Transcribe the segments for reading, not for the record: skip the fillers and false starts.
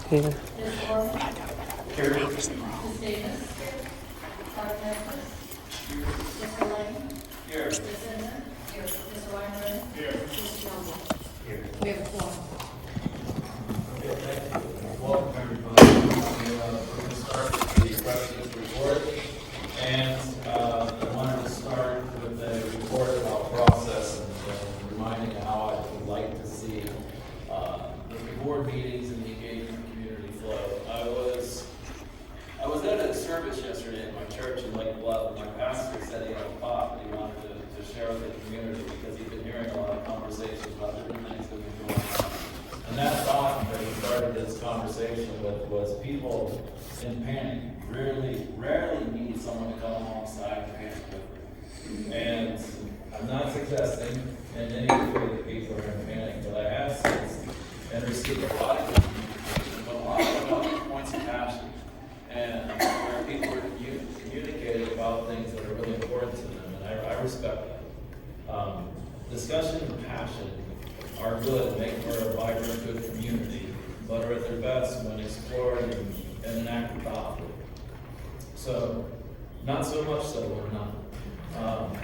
Here. Ms. Orman. Here. Ms. Davis. Dr. Memphis. Mr. Lane. Here. Ms. Inman. Here. Mr. Weinberg. Here. Mr. Noble. Here. We have a quorum. Okay, thank you. Welcome, everybody. We're going to start with the president's report. And I wanted to start with a report about process and reminding how I would like to see the board meetings and the engagement community flow. I was at a service yesterday in my church in Lake Bluff, and my pastor said he had a thought that he wanted to share with the community because he'd been hearing a lot of conversations about different things that have been going on. And that thought that he started this conversation with was people in panic rarely need someone to come alongside and panic with them. And I'm not suggesting in any way that people are in panic, but I have sensed and received a lot of communication, but a lot of points of passion, and where people are communicating about things that are really important to them, and I respect that. Discussion and passion are good and make for a vibrant, good community, but are at their best when explored and enacted thoughtfully. So, not so much so when not.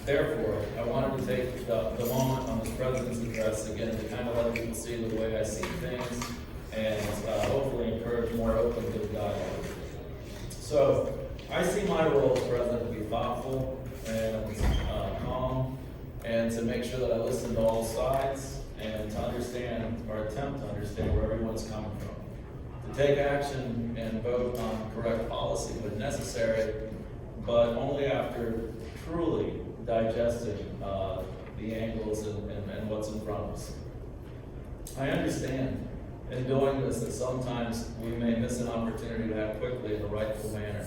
Therefore, I wanted to take the moment on this president's address again to kind of let people see the way I see things and hopefully encourage more open, good dialogue. So, I see my role as president to be thoughtful and calm, and to make sure that I listen to all sides and to understand or attempt to understand where everyone's coming from. To take action and vote on correct policy when necessary, but only after truly digesting the angles and what's in front of us. I understand in doing this that sometimes we may miss an opportunity to act quickly in a rightful manner,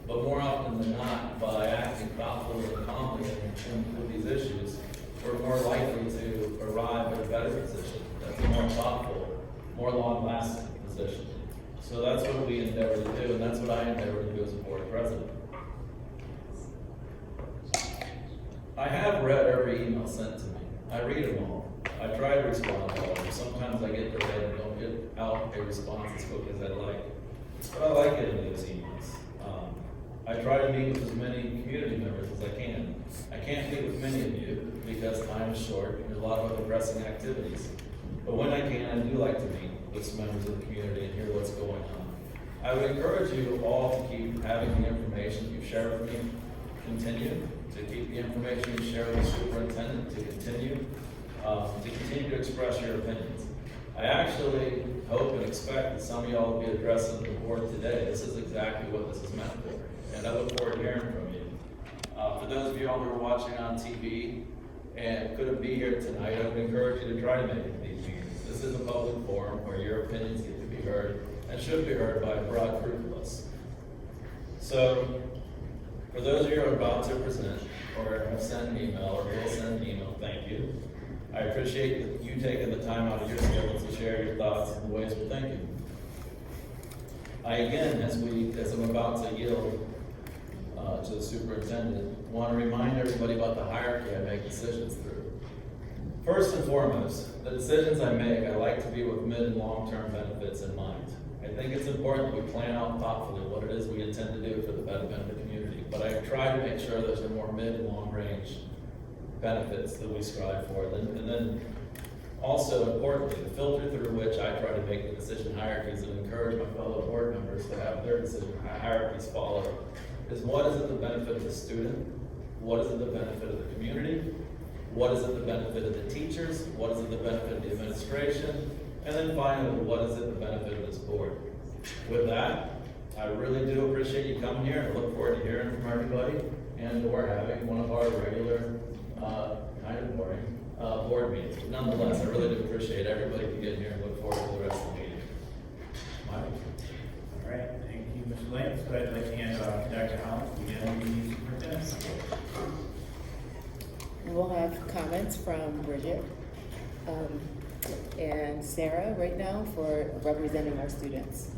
but more often than not, by acting thoughtfully and calmly with these issues, we're more likely to arrive at a better position. That's a more thoughtful, more long-lasting position. So that's what we endeavor to do, and that's what I endeavor to do as a board president. I have read every email sent to me. I read them all. I try to respond to all of them. Sometimes I get delayed and don't get out a response as quick as I'd like. But I like getting those emails. I try to meet with as many community members as I can. I can't meet with many of you because time is short and there's a lot of other pressing activities. But when I can, I do like to meet with some members of the community and hear what's going on. I would encourage you all to keep having the information you share with me continue, to keep the information you share with the superintendent to continue to express your opinions. I actually hope and expect that some of y'all will be addressing the board today. This is exactly what this is meant for, and I look forward to hearing from you. For those of y'all who are watching on TV and couldn't be here tonight, I would encourage you to try to make it to these meetings. This is a public forum where your opinions get to be heard and should be heard by a broad group of us. So, for those of you who are about to present or have sent an email or will send an email, thank you. I appreciate you taking the time out of your schedule to share your thoughts and the ways we're thinking. I again, as I'm about to yield to the superintendent, want to remind everybody about the hierarchy I make decisions through. First and foremost, the decisions I make, I like to be with mid and long-term benefits in mind. I think it's important that we plan out thoughtfully what it is we intend to do for the benefit of the community, but I try to make sure there's a more mid and long-range benefits that we strive for. And then also importantly, the filter through which I try to make the decision hierarchies and encourage my fellow board members to have their decision hierarchies followed is what is it the benefit of the student? What is it the benefit of the community? What is it the benefit of the teachers? What is it the benefit of the administration? And then finally, what is it the benefit of this board? With that, I really do appreciate you coming here and look forward to hearing from everybody, and we're having one of our regular, kind of boring, board meetings. But nonetheless, I really do appreciate everybody for getting here and look forward to the rest of the meeting. Mike? All right, thank you, Mr. Lane. So I'd like to hand off to Dr. Hollins to begin the superintendent. We'll have comments from Bridget and Sarah right now for representing our students.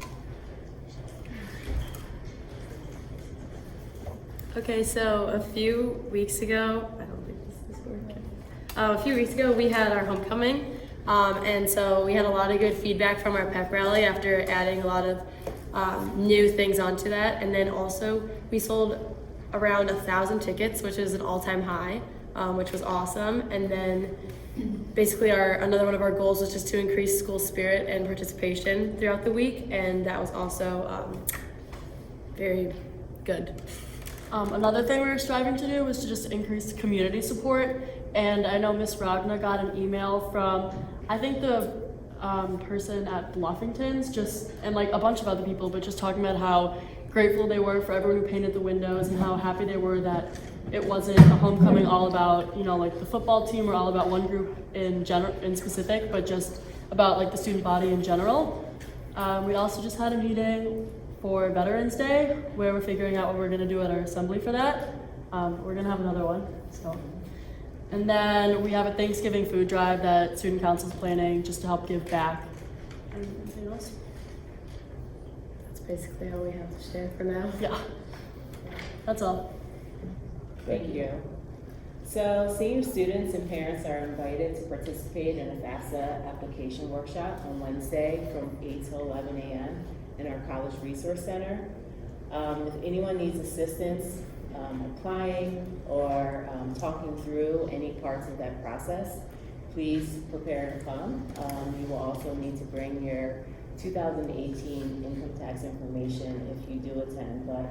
Okay, so a few weeks ago, we had our homecoming And so we had a lot of good feedback from our pep rally after adding a lot of new things onto that. And then also we sold around 1,000 tickets, which is an all-time high, which was awesome. And then basically another one of our goals was just to increase school spirit and participation throughout the week, and that was also very good. Another thing we were striving to do was to just increase community support, and I know Miss Ragna got an email from, I think the person at Bluffington's, and like a bunch of other people, but just talking about how grateful they were for everyone who painted the windows and how happy they were that it wasn't a homecoming all about, like the football team or all about one group in specific, but just about like the student body in general. We also just had a meeting for Veterans Day where we're figuring out what we're gonna do at our assembly for that. We're gonna have another one, so. And then we have a Thanksgiving food drive that Student Council's planning just to help give back. Anything else? That's basically all we have to share for now. Yeah, that's all. Thank you. So senior students and parents are invited to participate in a FAFSA application workshop on Wednesday from 8 to 11 a.m. in our College Resource Center. If anyone needs assistance applying or talking through any parts of that process, please prepare to come. You will also need to bring your 2018 income tax information if you do attend, but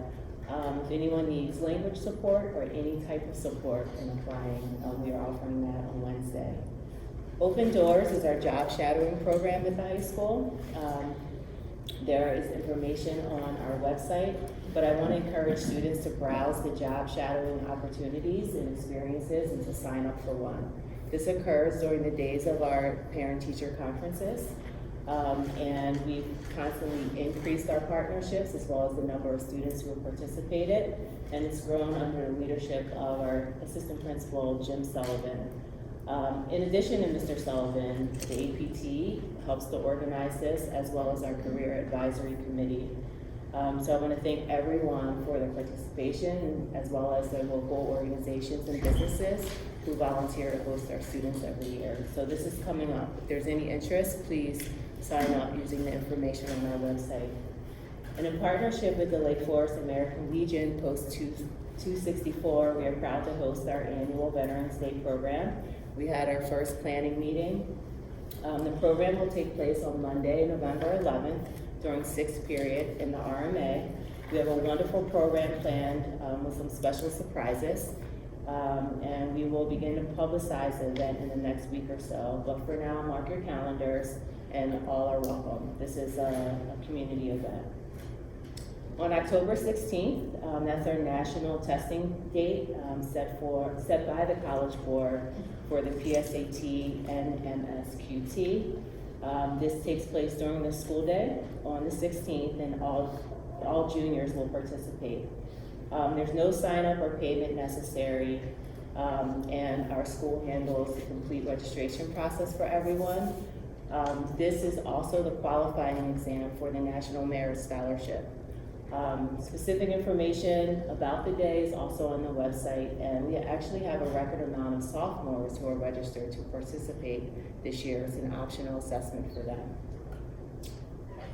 if anyone needs language support or any type of support in applying, we are offering that on Wednesday. Open Doors is our job shadowing program at the high school. There is information on our website, but I want to encourage students to browse the job shadowing opportunities and experiences and to sign up for one. This occurs during the days of our parent-teacher conferences. And we've constantly increased our partnerships as well as the number of students who have participated, and it's grown under the leadership of our assistant principal, Jim Sullivan. In addition to Mr. Sullivan, the APT helps to organize this as well as our career advisory committee. So I want to thank everyone for their participation as well as their local organizations and businesses who volunteer to host our students every year. So this is coming up. If there's any interest, please sign up using the information on our website. And in partnership with the Lake Forest American Legion Post 264, we are proud to host our annual Veterans Day program. We had our first planning meeting. The program will take place on Monday, November 11th during 6th period in the RMA. We have a wonderful program planned with some special surprises. And we will begin to publicize the event in the next week or so. But for now, mark your calendars and all are welcome. This is a community event. On October 16th, that's our national testing date set by the College Board for the PSAT and MSQT. This takes place during the school day on the 16th, and all juniors will participate. There's no sign up or payment necessary, and our school handles the complete registration process for everyone. This is also the qualifying exam for the National Merit Scholarship. Specific information about the day is also on the website, and we actually have a record amount of sophomores who are registered to participate this year. It's an optional assessment for them.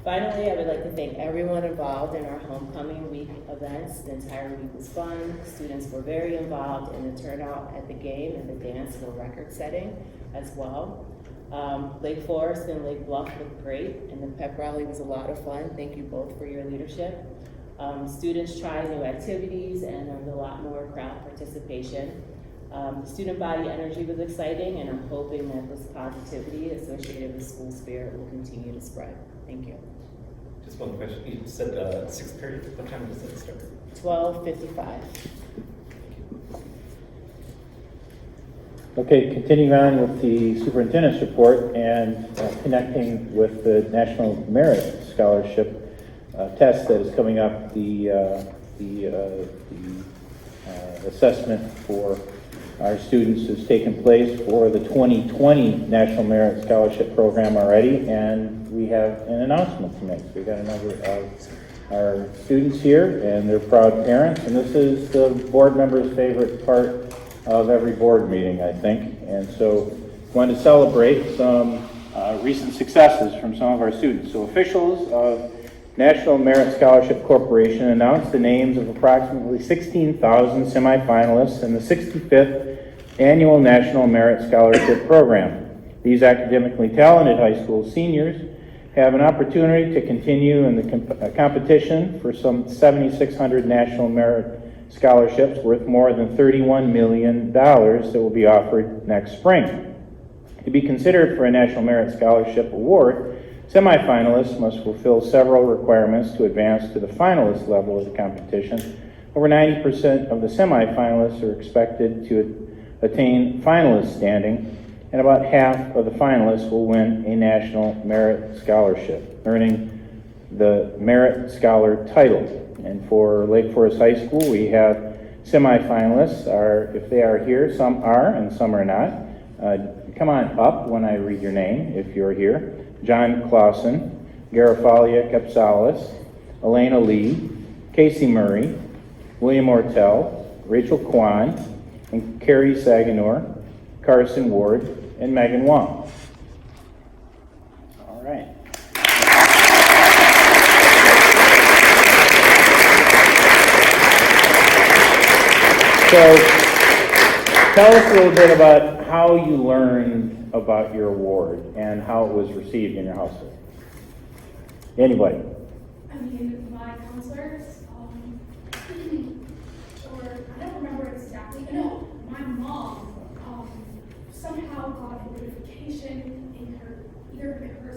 Finally, I would like to thank everyone involved in our homecoming week events. The entire week was fun. Students were very involved, and the turnout at the game and the dance were record-setting as well. Lake Forest and Lake Bluff looked great, and the pep rally was a lot of fun. Thank you both for your leadership. Students tried new activities, and there was a lot more crowd participation. Student body energy was exciting, and I'm hoping that this positivity associated with school spirit will continue to spread. Thank you. Just one question. You said 6th period. What time does it start? 12:55. Okay, continuing on with the superintendent's report and connecting with the National Merit Scholarship test that is coming up, the assessment for our students has taken place for the 2020 National Merit Scholarship Program already, and we have an announcement to make. We've got a number of our students here and their proud parents, and this is the board members' favorite part of every board meeting, I think. And so, wanted to celebrate some recent successes from some of our students. So officials of National Merit Scholarship Corporation announced the names of approximately 16,000 semifinalists in the 65th Annual National Merit Scholarship Program. These academically talented high school seniors have an opportunity to continue in the competition for some 7,600 National Merit Scholarships worth more than $31 million that will be offered next spring. To be considered for a National Merit Scholarship Award, semifinalists must fulfill several requirements to advance to the finalist level of the competition. Over 90% of the semifinalists are expected to attain finalist standing, and about half of the finalists will win a National Merit Scholarship, earning the Merit Scholar title. And for Lake Forest High School, we have semifinalists. If they are here, some are and some are not. Come on up when I read your name, if you're here. John Clausen, Garafalia Capsalis, Elena Lee, Casey Murray, William Ortell, Rachel Kwan, and Carrie Saganor, Carson Ward, and Megan Wong. All right. So, tell us a little bit about how you learned about your award and how it was received in your household. Anybody? I mean, my counselors, or I don't remember exactly. No, my mom somehow got a notification in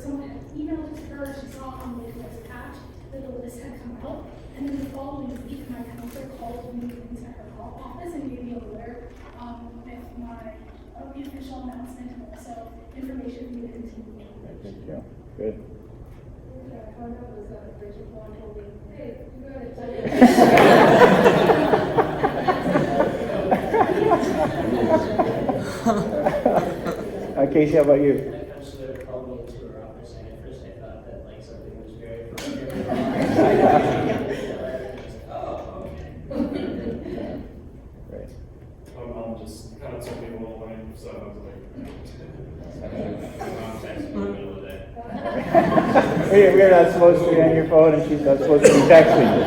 someone had emailed it to her. She saw it on the list patch that the list had come out, and then the following week, my counselor called me into her office and gave me a letter with my the official announcement and also information for me to continue. Thank you. Good. What I found out was that Rachel Kwan told me, hey, you got it. Casey, how about you? My counselor called me into her office, and at first I thought that like something was very oh, okay. Great. My mom just kind of took me all away, so I was like, Mom texted me in the middle of the day. We're not supposed to be on your phone, and she's not supposed to be texting you,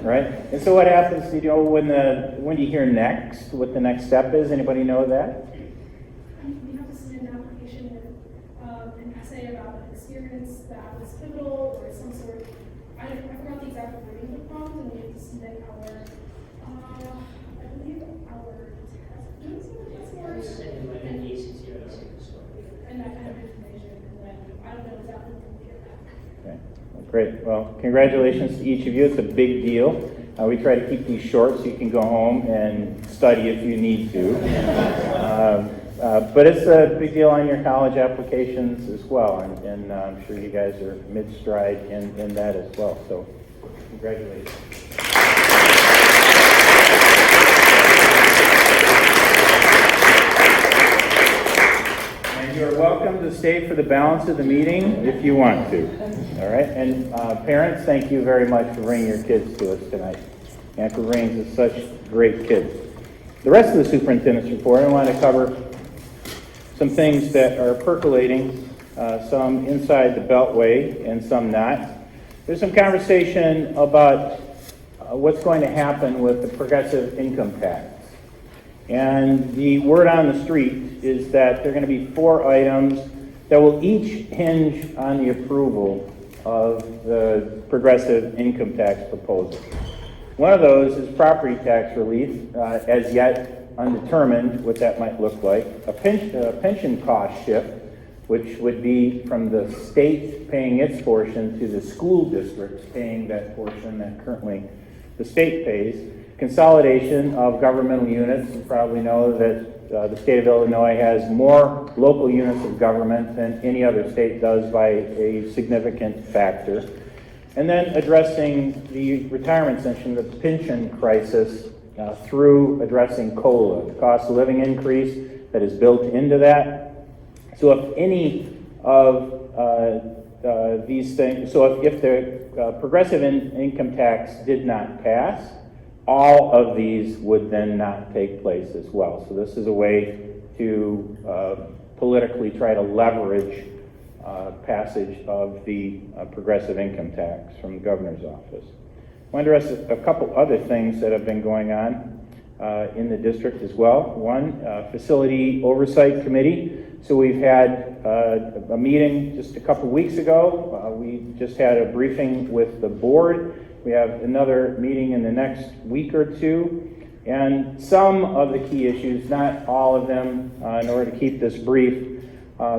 right? And so what happens, when do you hear next, what the next step is? Anybody know that? We have to submit an application with an essay about an experience that was pivotal or some sort. I forgot the exact wording of the prompt, and we have to submit our, I believe our test scores And my ACT or and that kind of information. And then I don't know exactly when we get back. Okay. Well, great. Well, congratulations to each of you. It's a big deal. We try to keep these short so you can go home and study if you need to. But it's a big deal on your college applications as well, and I'm sure you guys are mid-stride in that as well. So, congratulations. And you're welcome to stay for the balance of the meeting if you want to. All right, and parents, thank you very much for bringing your kids to us tonight and for bringing such great kids. The rest of the superintendent's report, I want to cover some things that are percolating, some inside the Beltway and some not. There's some conversation about what's going to happen with the progressive income tax. And the word on the street is that there are going to be 4 items that will each hinge on the approval of the progressive income tax proposal. One of those is property tax relief, as yet undetermined what that might look like. A pension cost shift, which would be from the state paying its portion to the school districts paying that portion that currently the state pays. Consolidation of governmental units. You probably know that the state of Illinois has more local units of government than any other state does by a significant factor. And then addressing the retirement section, the pension crisis, through addressing COLA, the cost of living increase that is built into that. So if any of these things, so if the progressive income tax did not pass, all of these would then not take place as well. So this is a way to politically try to leverage passage of the progressive income tax from the governor's office. I want to address a couple other things that have been going on in the district as well. One, facility oversight committee. So we've had a meeting just a couple weeks ago. We just had a briefing with the board. We have another meeting in the next week or two. And some of the key issues, not all of them, in order to keep this brief,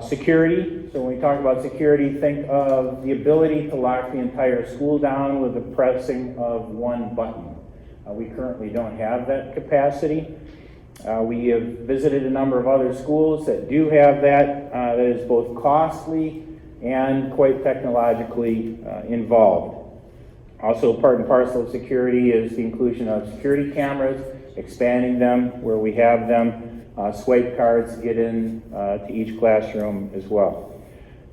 security. So when we talk about security, think of the ability to lock the entire school down with the pressing of one button. We currently don't have that capacity. We have visited a number of other schools that do have that. That is both costly and quite technologically involved. Also, part and parcel of security is the inclusion of security cameras, expanding them where we have them, swipe cards to get in to each classroom as well.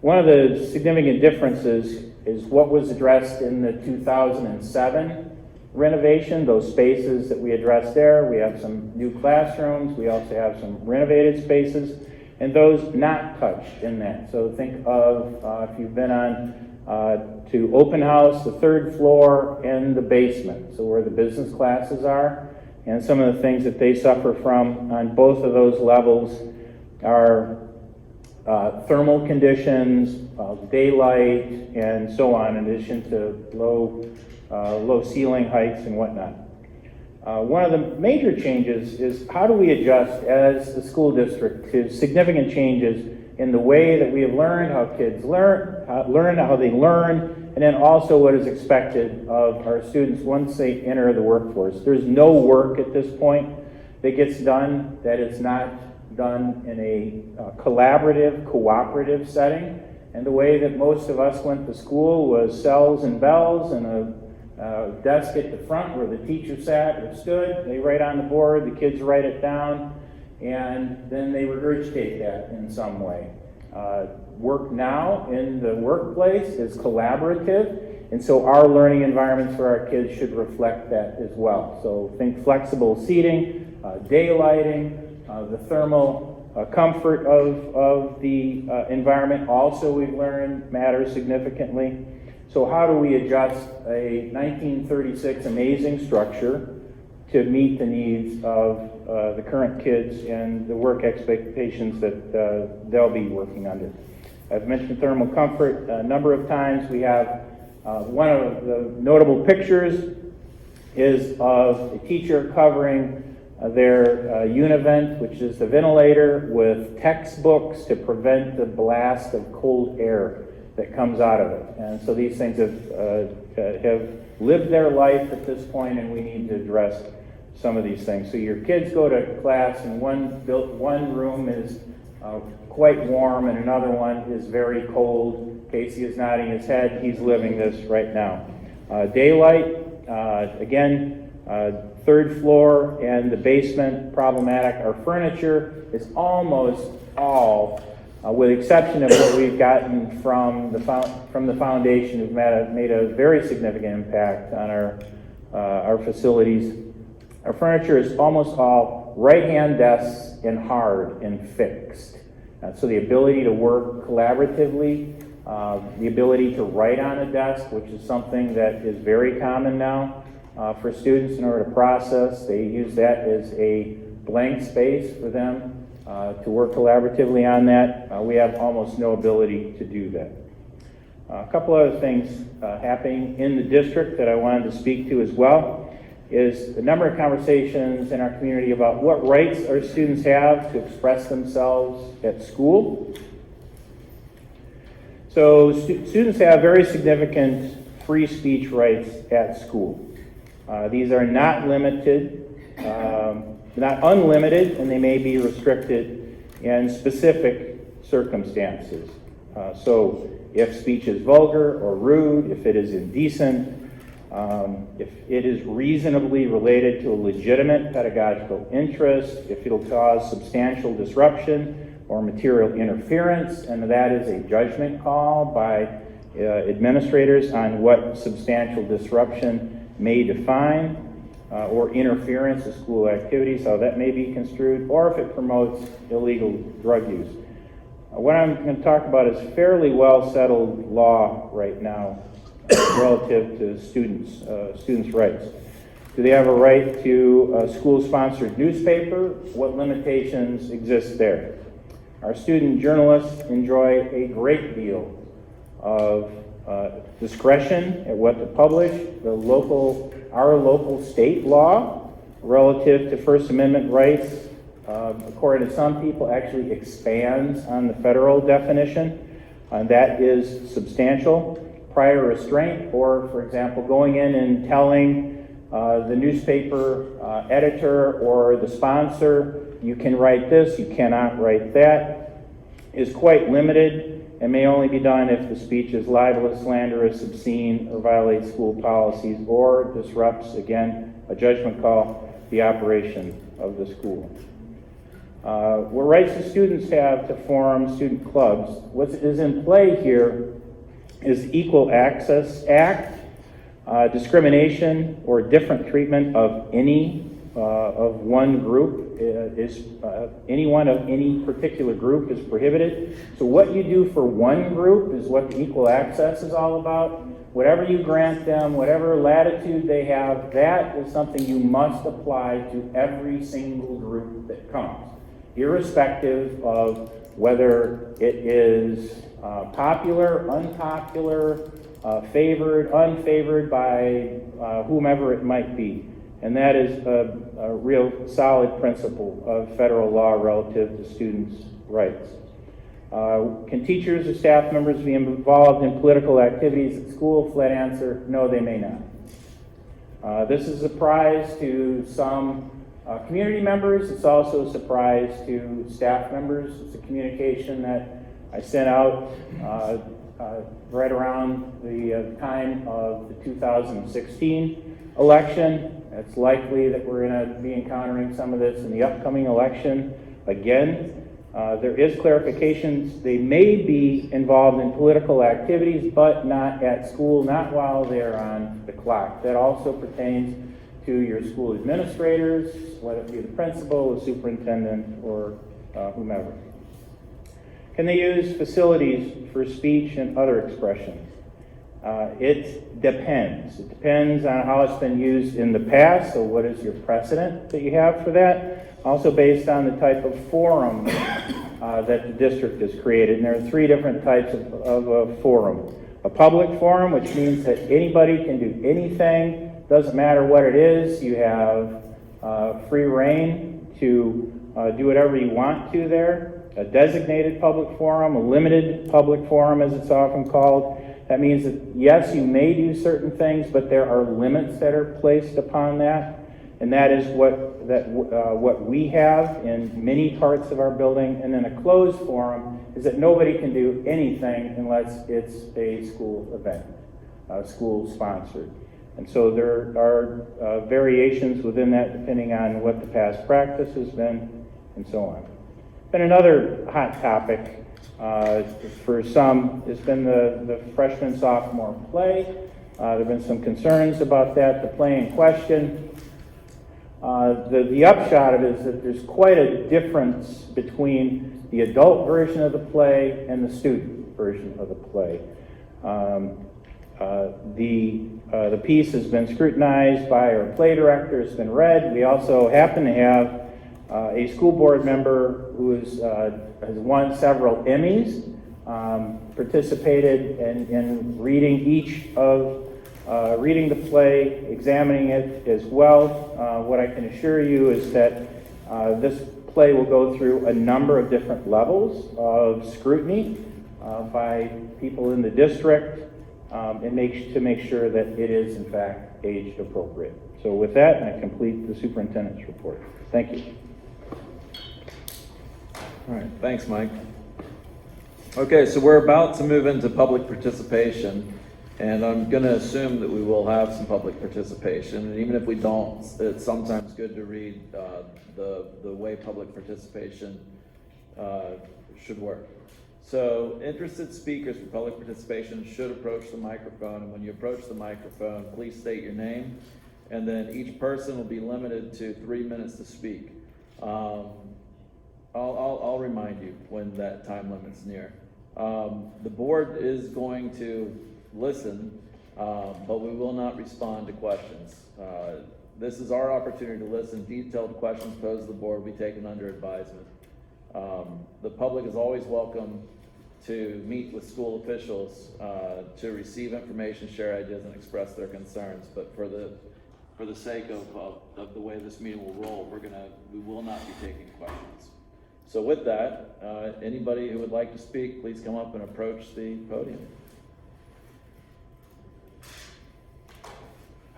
One of the significant differences is what was addressed in the 2007 renovation, those spaces that we addressed there. We have some new classrooms. We also have some renovated spaces, and those not touched in that. So think of, if you've been on to open house, the third floor and the basement, so where the business classes are, and some of the things that they suffer from on both of those levels are thermal conditions, daylight, and so on, in addition to low ceiling heights and whatnot. One of the major changes is how do we adjust as the school district to significant changes in the way that we have learned, how kids learn, how they learn, and then also what is expected of our students once they enter the workforce. There's no work at this point that gets done that is not done in a collaborative, cooperative setting. And the way that most of us went to school was cells and bells and a desk at the front where the teacher sat or stood. They write on the board, the kids write it down, and then they regurgitate that in some way. Work now in the workplace is collaborative, and so our learning environments for our kids should reflect that as well. So think flexible seating, daylighting, the thermal comfort of the environment also we've learned matters significantly. So how do we adjust a 1936 amazing structure to meet the needs of the current kids and the work expectations that they'll be working under? I've mentioned thermal comfort a number of times. We have one of the notable pictures is of a teacher covering their univent, which is the ventilator, with textbooks to prevent the blast of cold air that comes out of it. And so these things have lived their life at this point, and we need to address some of these things. So your kids go to class, and one room is quite warm, and another one is very cold. Casey is nodding his head. He's living this right now. Daylight, again, third floor and the basement, problematic. Our furniture is almost all, with the exception of what we've gotten from the foundation, who've made a very significant impact on our facilities. Our furniture is almost all right-hand desks and hard and fixed. So the ability to work collaboratively, the ability to write on a desk, which is something that is very common now for students in order to process. They use that as a blank space for them to work collaboratively on that. We have almost no ability to do that. A couple other things happening in the district that I wanted to speak to as well is the number of conversations in our community about what rights our students have to express themselves at school. So students have very significant free speech rights at school. These are not limited, not unlimited, and they may be restricted in specific circumstances. So if speech is vulgar or rude, if it is indecent, if it is reasonably related to a legitimate pedagogical interest, if it'll cause substantial disruption or material interference, and that is a judgment call by administrators on what substantial disruption may define, or interference with school activities, how that may be construed, or if it promotes illegal drug use. What I'm going to talk about is fairly well settled law right now relative to students' rights. Do they have a right to a school-sponsored newspaper? What limitations exist there? Our student journalists enjoy a great deal of discretion at what to publish. Our local state law relative to First Amendment rights, according to some people, actually expands on the federal definition, and that is substantial. Prior restraint, or for example, going in and telling the newspaper editor or the sponsor, you can write this, you cannot write that, is quite limited and may only be done if the speech is libelous, slanderous, obscene, or violates school policies, or disrupts, again, a judgment call, the operation of the school. What rights do students have to form student clubs? What is in play here is Equal Access Act. Discrimination or different treatment of one group anyone of any particular group is prohibited. So what you do for one group is what the equal access is all about. Whatever you grant them, whatever latitude they have, that is something you must apply to every single group that comes, irrespective of whether it is popular, unpopular, favored, unfavored by whomever it might be. And that is a real solid principle of federal law relative to students' rights. Can teachers or staff members be involved in political activities at school? Flat answer, no, they may not. This is a surprise to some community members. It's also a surprise to staff members. It's a communication that I sent out right around the time of the 2016 election. It's likely that we're going to be encountering some of this in the upcoming election again. There is clarifications. They may be involved in political activities, but not at school, not while they're on the clock. That also pertains to your school administrators, whether it be the principal, the superintendent, or whomever. Can they use facilities for speech and other expression? It depends. It depends on how it's been used in the past, so what is your precedent that you have for that? Also based on the type of forum that the district has created. And there are three different types of a forum. A public forum, which means that anybody can do anything, doesn't matter what it is. You have free reign to do whatever you want to there. A designated public forum, a limited public forum as it's often called. That means that yes, you may do certain things, but there are limits that are placed upon that. And that is what we have in many parts of our building. And then a closed forum is that nobody can do anything unless it's a school event, school sponsored. And so there are variations within that depending on what the past practice has been and so on. And another hot topic for some has been the freshman-sophomore play. There have been some concerns about that, the play in question. The upshot of it is that there's quite a difference between the adult version of the play and the student version of the play. The piece has been scrutinized by our play director, it's been read. We also happen to have a school board member who has won several Emmys, participated in reading reading the play, examining it as well. What I can assure you is that this play will go through a number of different levels of scrutiny by people in the district and to make sure that it is in fact age appropriate. So with that, I complete the superintendent's report. Thank you. All right, thanks, Mike. Okay, so we're about to move into public participation, and I'm going to assume that we will have some public participation. And even if we don't, it's sometimes good to read the way public participation should work. So interested speakers for public participation should approach the microphone, and when you approach the microphone, please state your name, and then each person will be limited to 3 minutes to speak. I'll remind you when that time limit's near. The board is going to listen, but we will not respond to questions. This is our opportunity to listen. Detailed questions posed to the board will be taken under advisement. The public is always welcome to meet with school officials, to receive information, share ideas, and express their concerns. But for the sake of the way this meeting will roll, we will not be taking questions. So with that, anybody who would like to speak, please come up and approach the podium.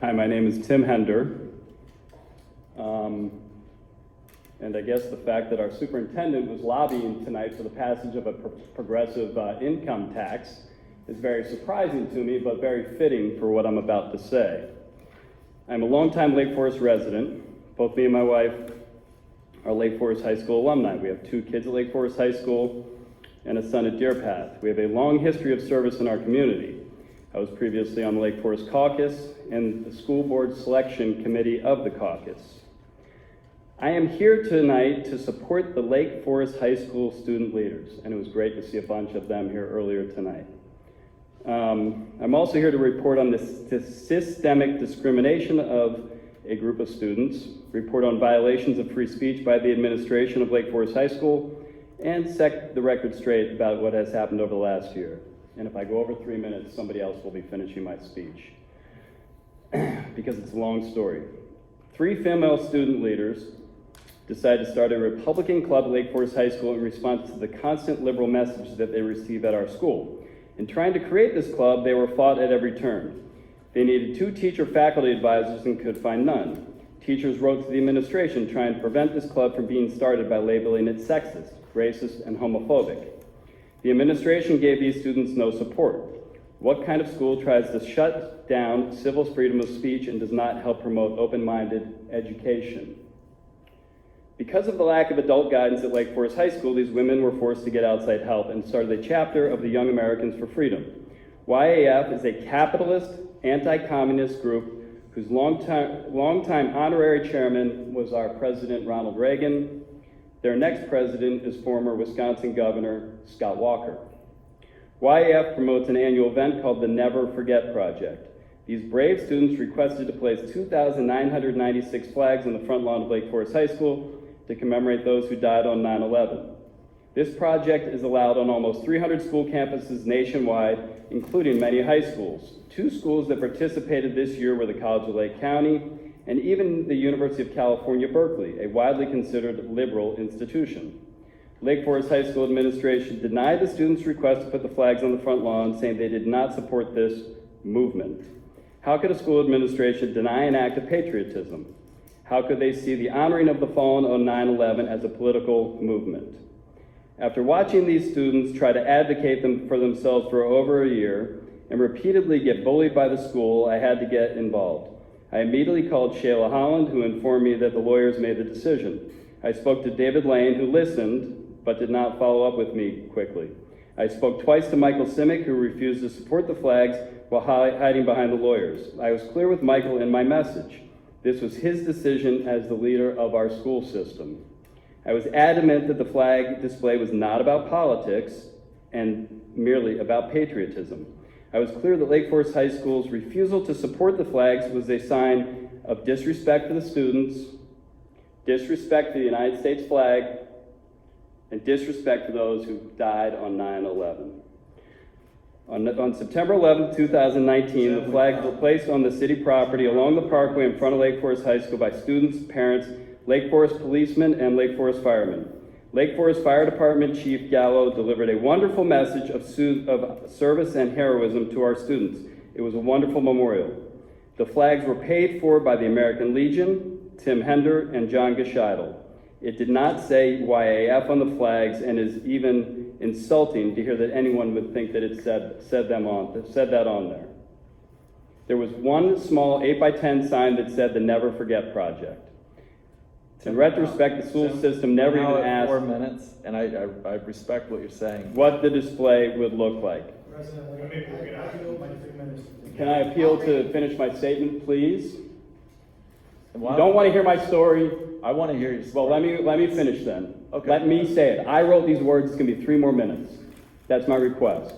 Hi, my name is Tim Hender. And I guess the fact that our superintendent was lobbying tonight for the passage of a progressive income tax is very surprising to me, but very fitting for what I'm about to say. I'm a longtime Lake Forest resident. Both me and my wife are Lake Forest High School alumni. We have 2 kids at Lake Forest High School and a son at Deer Path. We have a long history of service in our community. I was previously on the Lake Forest Caucus and the school board selection committee of the caucus. I am here tonight to support the Lake Forest High School student leaders, and it was great to see a bunch of them here earlier tonight. I'm also here to report on the systemic discrimination of a group of students, report on violations of free speech by the administration of Lake Forest High School, and set the record straight about what has happened over the last year. And if I go over 3 minutes, somebody else will be finishing my speech, because it's a long story. 3 female student leaders decided to start a Republican club at Lake Forest High School in response to the constant liberal message that they receive at our school. In trying to create this club, they were fought at every turn. They needed 2 teacher-faculty advisors and could find none. Teachers wrote to the administration trying to prevent this club from being started by labeling it sexist, racist, and homophobic. The administration gave these students no support. What kind of school tries to shut down civil freedom of speech and does not help promote open-minded education? Because of the lack of adult guidance at Lake Forest High School, these women were forced to get outside help and started a chapter of the Young Americans for Freedom. YAF is a capitalist, anti-communist group whose longtime honorary chairman was our President Ronald Reagan. Their next president is former Wisconsin Governor Scott Walker. YAF promotes an annual event called the Never Forget Project. These brave students requested to place 2,996 flags on the front lawn of Lake Forest High School to commemorate those who died on 9/11. This project is allowed on almost 300 school campuses nationwide, including many high schools. 2 schools that participated this year were the College of Lake County and even the University of California, Berkeley, a widely considered liberal institution. Lake Forest High School administration denied the students' request to put the flags on the front lawn, saying they did not support this movement. How could a school administration deny an act of patriotism? How could they see the honoring of the fallen on 9/11 as a political movement? After watching these students try to advocate for themselves for over a year and repeatedly get bullied by the school, I had to get involved. I immediately called Shayla Holland, who informed me that the lawyers made the decision. I spoke to David Lane, who listened, but did not follow up with me quickly. I spoke twice to Michael Simic, who refused to support the flags while hiding behind the lawyers. I was clear with Michael in my message. This was his decision as the leader of our school system. I was adamant that the flag display was not about politics and merely about patriotism. I was clear that Lake Forest High School's refusal to support the flags was a sign of disrespect for the students, disrespect for the United States flag, and disrespect for those who died on 9/11. On September 11, 2019, the flags were placed on the city property along the parkway in front of Lake Forest High School by students, parents, Lake Forest policemen, and Lake Forest firemen. Lake Forest Fire Department Chief Gallo delivered a wonderful message of service and heroism to our students. It was a wonderful memorial. The flags were paid for by the American Legion, Tim Hender, and John Gescheidel. It did not say YAF on the flags, and is even insulting to hear that anyone would think that it said that on there. There was one small 8x10 sign that said the Never Forget Project. In retrospect, the school system never even asked 4 minutes, and I respect what you're saying. what the display would look like. Can I appeal to finish my statement, please? You don't want to hear my story? I want to hear you. Well, let me finish then. Okay. Let me say it. I wrote these words, it's gonna be 3 more minutes. That's my request.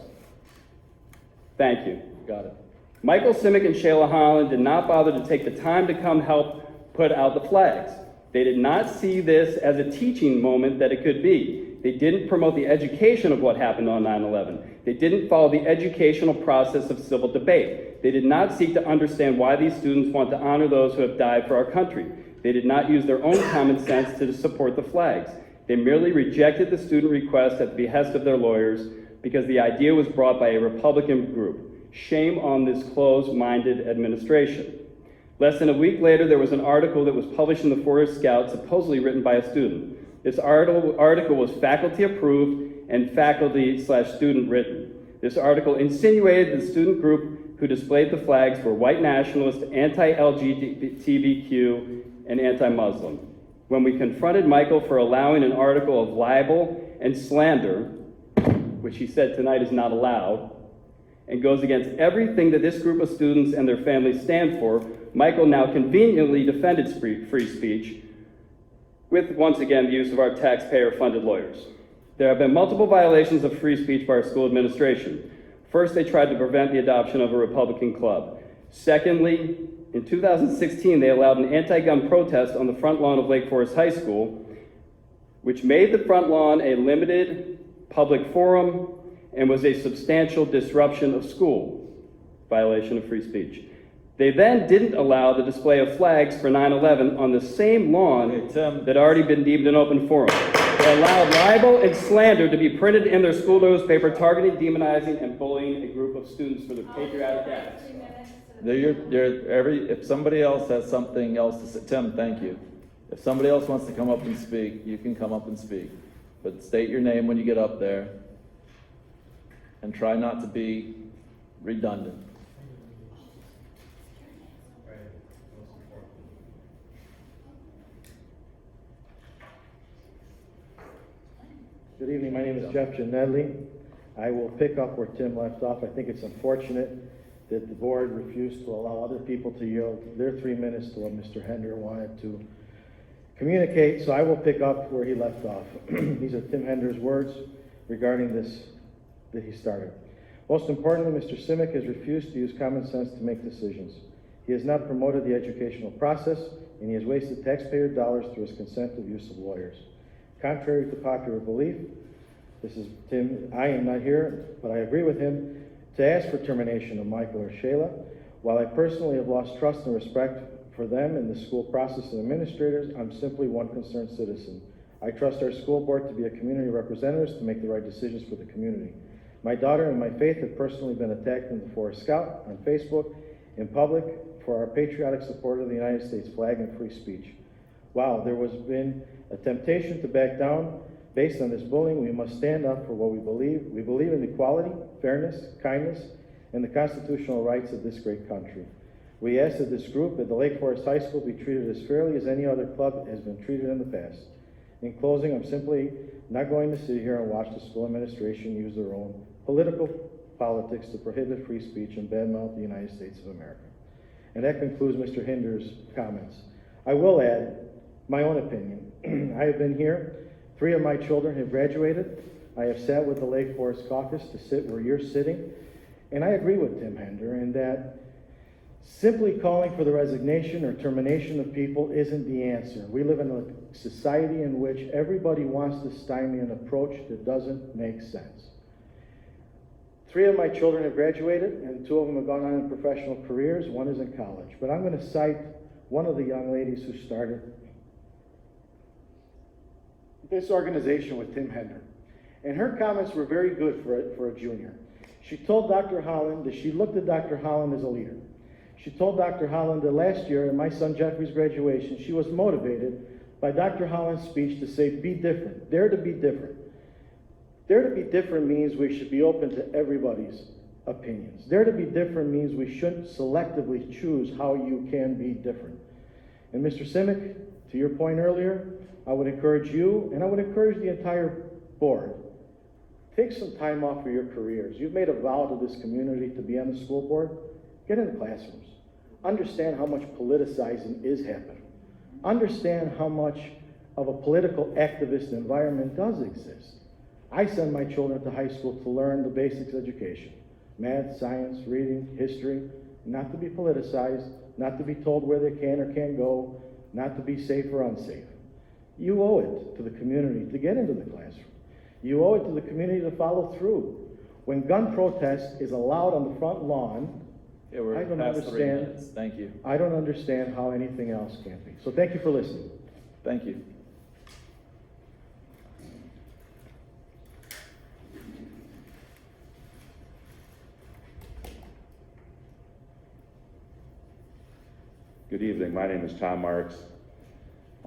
Thank you. Got it. Michael Simic and Shayla Holland did not bother to take the time to come help put out the flags. They did not see this as a teaching moment that it could be. They didn't promote the education of what happened on 9/11. They didn't follow the educational process of civil debate. They did not seek to understand why these students want to honor those who have died for our country. They did not use their own common sense to support the flags. They merely rejected the student request at the behest of their lawyers because the idea was brought by a Republican group. Shame on this closed-minded administration. Less than a week later, there was an article that was published in the Forest Scout, supposedly written by a student. This article was faculty approved and faculty/student written. This article insinuated the student group who displayed the flags were white nationalist, anti-LGBTQ, and anti-Muslim. When we confronted Michael for allowing an article of libel and slander, which he said tonight is not allowed, and goes against everything that this group of students and their families stand for, Michael now conveniently defended free speech with, once again, the use of our taxpayer-funded lawyers. There have been multiple violations of free speech by our school administration. First, they tried to prevent the adoption of a Republican club. Secondly, in 2016, they allowed an anti-gun protest on the front lawn of Lake Forest High School, which made the front lawn a limited public forum and was a substantial disruption of school, violation of free speech. They then didn't allow the display of flags for 9/11 on the same lawn that had already been deemed an open forum. They allowed libel and slander to be printed in their school newspaper, targeting, demonizing, and bullying a group of students for their patriotic acts. If somebody else has something else to say, Tim, thank you. If somebody else wants to come up and speak, you can come up and speak. But state your name when you get up there. And try not to be redundant. Good evening, my name is Jeff Ginedley. I will pick up where Tim left off. I think it's unfortunate that the board refused to allow other people to yield their 3 minutes to what Mr. Hender wanted to communicate, so I will pick up where he left off. These are Tim Hender's words regarding this that he started. Most importantly, Mr. Simic has refused to use common sense to make decisions. He has not promoted the educational process, and he has wasted taxpayer dollars through his consensual use of lawyers. Contrary to popular belief, this is Tim, I am not here, but I agree with him to ask for termination of Michael or Shayla. While I personally have lost trust and respect for them in the school process and administrators, I'm simply one concerned citizen. I trust our school board to be a community representatives to make the right decisions for the community. My daughter and my faith have personally been attacked in the Forest Scout, on Facebook, in public, for our patriotic support of the United States flag and free speech. While there has been a temptation to back down based on this bullying, we must stand up for what we believe. We believe in equality, fairness, kindness, and the constitutional rights of this great country. We ask that this group at the Lake Forest High School be treated as fairly as any other club has been treated in the past. In closing, I'm simply not going to sit here and watch the school administration use their own politics to prohibit free speech and badmouth the United States of America. And that concludes Mr. Hinder's comments. I will add my own opinion. I have been here. 3 of my children have graduated. I have sat with the Lake Forest caucus to sit where you're sitting. And I agree with Tim Hender in that simply calling for the resignation or termination of people isn't the answer. We live in a society in which everybody wants to stymie an approach that doesn't make sense. 3 of my children have graduated, and 2 of them have gone on in professional careers. 1 is in college. But I'm going to cite one of the young ladies who started this organization with Tim Hender. And her comments were very good for a junior. She told Dr. Holland that she looked at Dr. Holland as a leader. She told Dr. Holland that last year at my son Jeffrey's graduation, she was motivated by Dr. Holland's speech to say, be different, dare to be different. Dare to be different means we should be open to everybody's opinions. Dare to be different means we shouldn't selectively choose how you can be different. And Mr. Simic, to your point earlier, I would encourage you, and I would encourage the entire board, take some time off for your careers. You've made a vow to this community to be on the school board. Get in the classrooms. Understand how much politicizing is happening. understand how much of a political activist environment does exist. I send my children to high school to learn the basics education, math, science, reading, history, not to be politicized, not to be told where they can or can't go, not to be safe or unsafe. You owe it to the community to get into the classroom. You owe it to the community to follow through. When gun protest is allowed on the front lawn, Yeah, we're I don't past 3 understand. minutes. Thank you. I don't understand how anything else can be. So thank you for listening. Thank you. Good evening. My name is Tom Marks.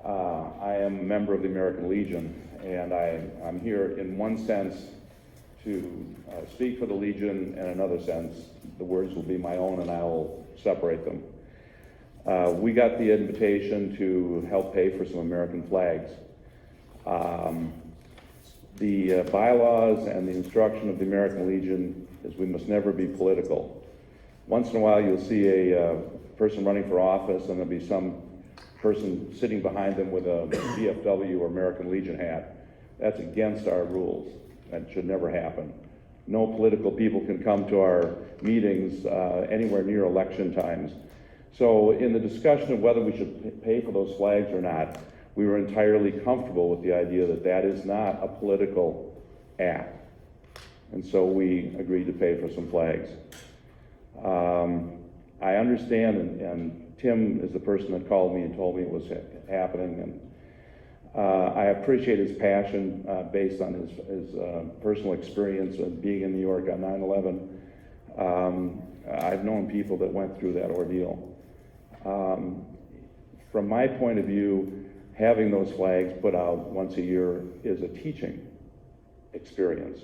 I am a member of the American Legion, and I'm here in one sense to speak for the Legion, and in another sense, the words will be my own and I'll separate them. We got the invitation to help pay for some American flags. The bylaws and the instruction of the American Legion is we must never be political. Once in a while you'll see a person running for office and there'll be some person sitting behind them with a VFW or American Legion hat. That's against our rules. That should never happen. No political people can come to our meetings anywhere near election times. So in the discussion of whether we should pay for those flags or not, we were entirely comfortable with the idea that that is not a political act. And so we agreed to pay for some flags. I understand, and Tim is the person that called me and told me it was happening, and I appreciate his passion based on his personal experience of being in New York on 9/11. I've known people that went through that ordeal. From my point of view, having those flags put out once a year is a teaching experience.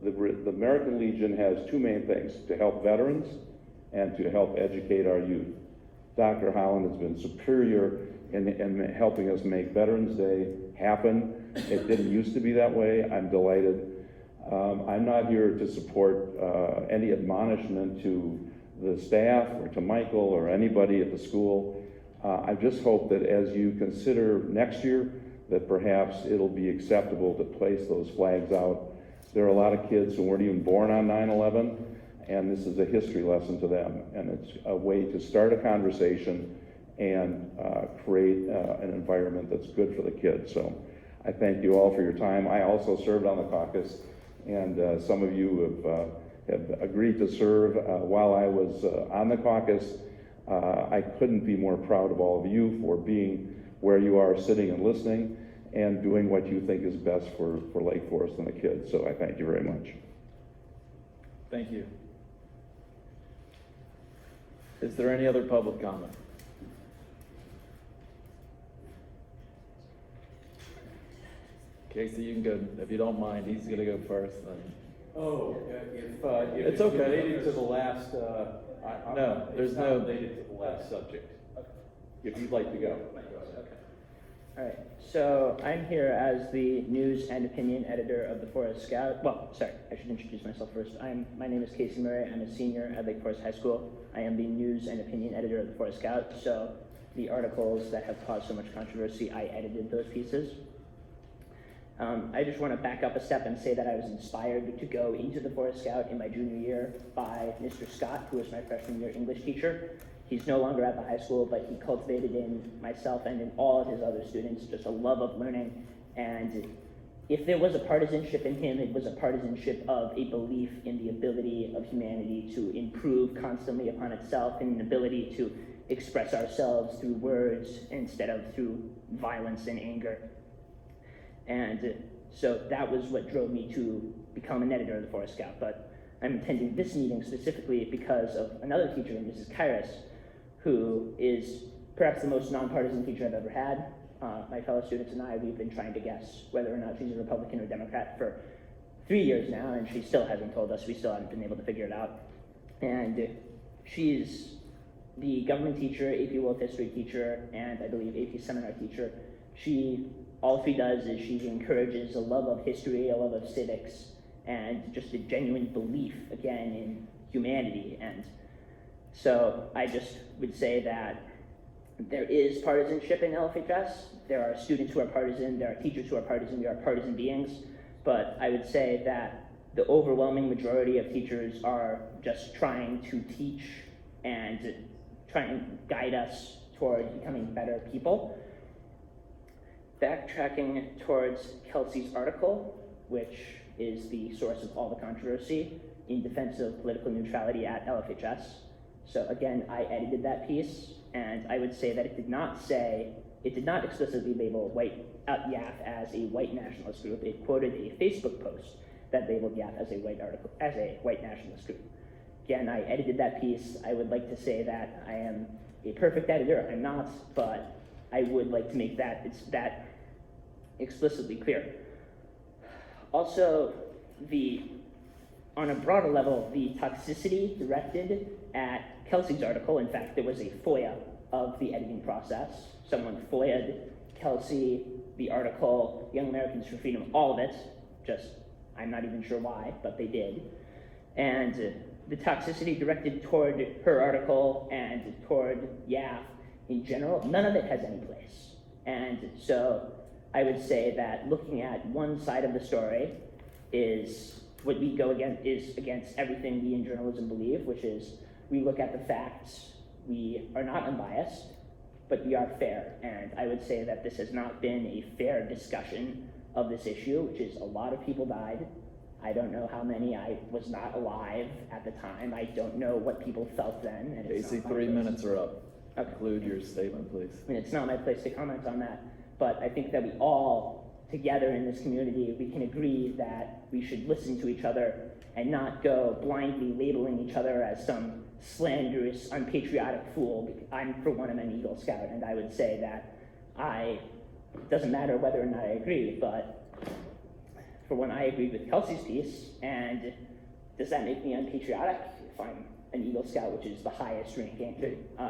The American Legion has two main things: to help veterans and to help educate our youth. Dr. Holland has been superior in helping us make Veterans Day happen. It didn't used to be that way. I'm delighted. I'm not here to support any admonishment to the staff or to Michael or anybody at the school. I just hope that as you consider next year, that perhaps it'll be acceptable to place those flags out. There are a lot of kids who weren't even born on 9/11, and this is a history lesson to them. And it's a way to start a conversation and create an environment that's good for the kids. So I thank you all for your time. I also served on the caucus, and some of you have agreed to serve while I was on the caucus. I couldn't be more proud of all of you for being where you are, sitting and listening, and doing what you think is best for Lake Forest and the kids. So I thank you very much. Thank you. Is there any other public comment? Casey, you can go, if you don't mind, he's gonna go first then. Oh, if It's okay. related to the last, No, there's it's not no- related to the last subject. If you'd like to go. All right, so I'm here as the news and opinion editor of the Forest Scout. Well, sorry, I should introduce myself first. My name is Casey Murray. I'm a senior at Lake Forest High School. I am the news and opinion editor of the Forest Scout. So the articles that have caused so much controversy, I edited those pieces. I just want to back up a step and say that I was inspired to go into the Forest Scout in my junior year by Mr. Scott, who was my freshman year English teacher. He's no longer at the high school, but he cultivated in myself and in all of his other students just a love of learning. And if there was a partisanship in him, it was a partisanship of a belief in the ability of humanity to improve constantly upon itself, and an ability to express ourselves through words instead of through violence and anger. And so that was what drove me to become an editor of the Forest Scout. But I'm attending this meeting specifically because of another teacher, Mrs. Kairos, who is perhaps the most nonpartisan teacher I've ever had. My fellow students and I, we've been trying to guess whether or not she's a Republican or Democrat for 3 years now, and she still hasn't told us. We still haven't been able to figure it out. And she's the government teacher, AP World History teacher, and I believe AP Seminar teacher. All she does is she encourages a love of history, a love of civics, and just a genuine belief, again, in humanity. And so I just would say that There is partisanship in LFHS. There are students who are partisan, there are teachers who are partisan, there are partisan beings, but I would say that the overwhelming majority of teachers are just trying to teach and try and guide us toward becoming better people. Backtracking towards Kelsey's article, which is the source of all the controversy in defense of political neutrality at LFHS. So again, I edited that piece, and I would say that it did not explicitly label YAF as a white nationalist group. It quoted a Facebook post that labeled YAF as a white nationalist group. Again, I edited that piece. I would like to say that I am a perfect editor. I'm not, but I would like to make that explicitly clear. Also, on a broader level, the toxicity directed at Kelsey's article, in fact, there was a FOIA of the editing process. Someone FOIA'd Kelsey, the article, Young Americans for Freedom, all of it. I'm not even sure why, but they did. And the toxicity directed toward her article and toward YAF in general, none of it has any place. And so I would say that looking at one side of the story is what we go against, is against everything we in journalism believe, which is we look at the facts, we are not unbiased, but we are fair. And I would say that this has not been a fair discussion of this issue, which is a lot of people died. I don't know how many. I was not alive at the time. I don't know what people felt then. And it's Casey, not my 3 place. minutes are up. Okay. Conclude your statement, please. I mean, it's not my place to comment on that, but I think that we all, together in this community, we can agree that we should listen to each other and not go blindly labeling each other as some slanderous, unpatriotic fool. I'm, for one, I'm an Eagle Scout, and I would say that it doesn't matter whether or not I agree, but for one, I agree with Kelsey's piece, and does that make me unpatriotic if I'm an Eagle Scout, which is the highest ranking,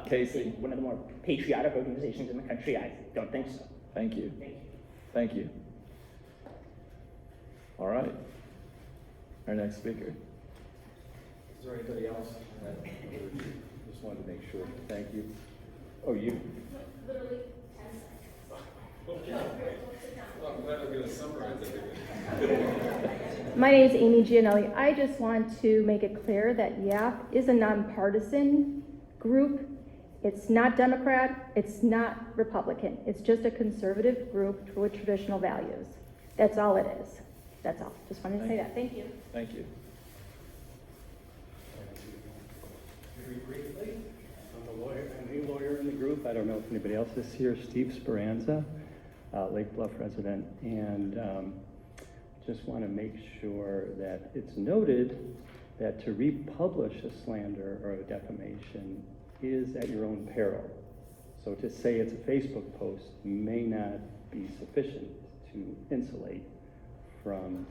Casey. one of the more patriotic organizations in the country? I don't think so. Thank you. Thank you. Thank you. All right. Our next speaker. Is there anybody else? Just wanted to make sure. Thank you. Oh, you? Literally 10 seconds. I'm glad I'm gonna summarize everything. My name is Amy Gianelli. I just want to make it clear that YAF is a nonpartisan group. It's not Democrat, it's not Republican. It's just a conservative group with traditional values. That's all it is. That's all. Just wanted to say that. Thank you. Thank you. Very briefly, I'm a lawyer in the group. I don't know if anybody else is here. Steve Speranza, Lake Bluff resident, and just want to make sure that it's noted that to republish a slander or a defamation is at your own peril. So to say it's a Facebook post may not be sufficient to insulate from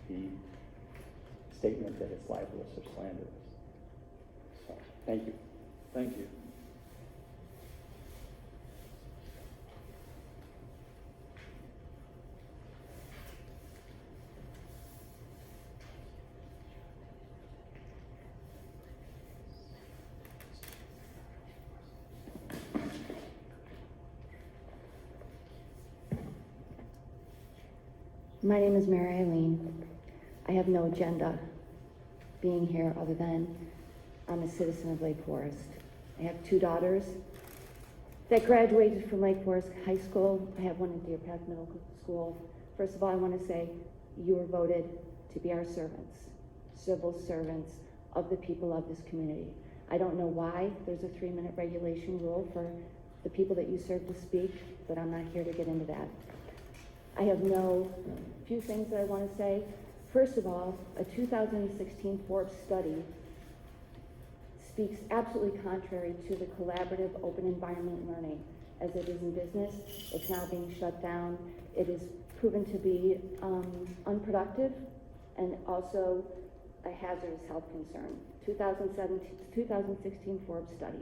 the statement that it's libelous or slanderous. So, thank you. Thank you. My name is Mary Eileen. I have no agenda being here other than I'm a citizen of Lake Forest. I have 2 daughters that graduated from Lake Forest High School. I have one at Deer Path Middle School. First of all, I want to say you were voted to be our servants, civil servants of the people of this community. I don't know why there's a 3-minute regulation rule for the people that you serve to speak, but I'm not here to get into that. I have few things that I want to say. First of all, a 2016 Forbes study speaks absolutely contrary to the collaborative open environment learning. As it is in business, it's now being shut down. It is proven to be unproductive and also a hazardous health concern. 2016 Forbes study.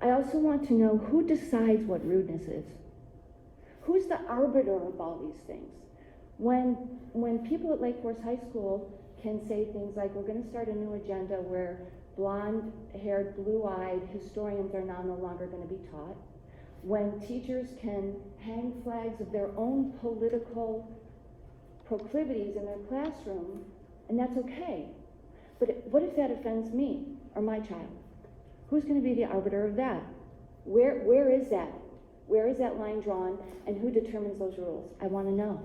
I also want to know who decides what rudeness is. Who's the arbiter of all these things? When people at Lake Forest High School can say things like, we're going to start a new agenda where blonde-haired, blue-eyed historians are now no longer going to be taught. when teachers can hang flags of their own political proclivities in their classroom, and that's okay. But what if that offends me or my child? Who's going to be the arbiter of that? Where is that? Where is that line drawn, and who determines those rules? I want to know.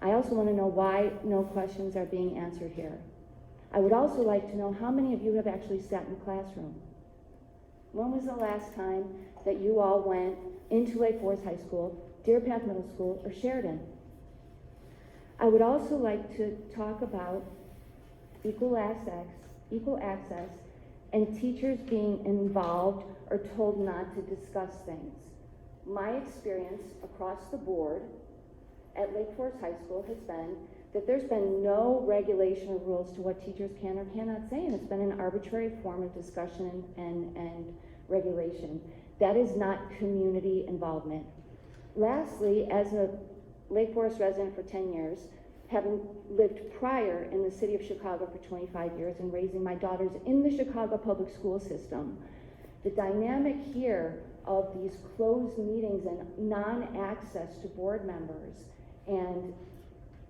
I also want to know why no questions are being answered here. I would also like to know how many of you have actually sat in the classroom. When was the last time that you all went into Lake Forest High School, Deer Path Middle School, or Sheridan? I would also like to talk about equal access, and teachers being involved or told not to discuss things. My experience across the board at Lake Forest High School has been that there's been no regulation or rules to what teachers can or cannot say, and it's been an arbitrary form of discussion and regulation. That is not community involvement. Lastly, as a Lake Forest resident for 10 years, having lived prior in the city of Chicago for 25 years and raising my daughters in the Chicago public school system, the dynamic here of these closed meetings and non-access to board members and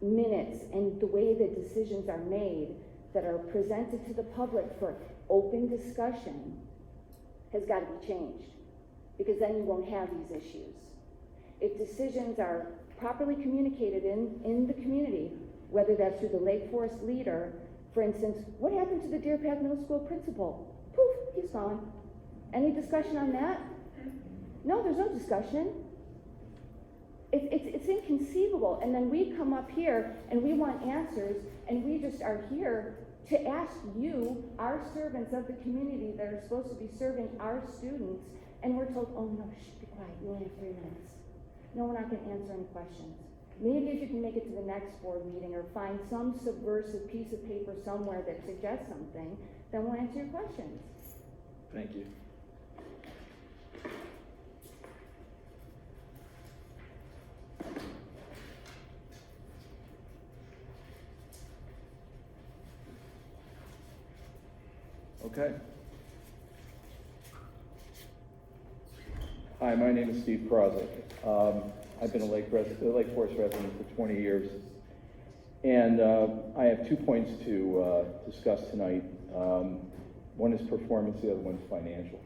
minutes and the way that decisions are made that are presented to the public for open discussion has got to be changed, because then you won't have these issues. If decisions are properly communicated in the community, whether that's through the Lake Forest leader, for instance, what happened to the Deer Path Middle School principal? Poof, he's gone. Any discussion on that? No, there's no discussion. It's inconceivable. And then we come up here and we want answers, and we just are here to ask you, our servants of the community that are supposed to be serving our students, and we're told, oh no, shh, be quiet, you only have 3 minutes. No, we're not going to answer any questions. Maybe if you can make it to the next board meeting or find some subversive piece of paper somewhere that suggests something, then we'll answer your questions. Thank you. Okay. Hi, my name is Steve Krosick. I've been a Lake Forest resident for 20 years. And I have 2 points to discuss tonight. One is performance, the other one's financial.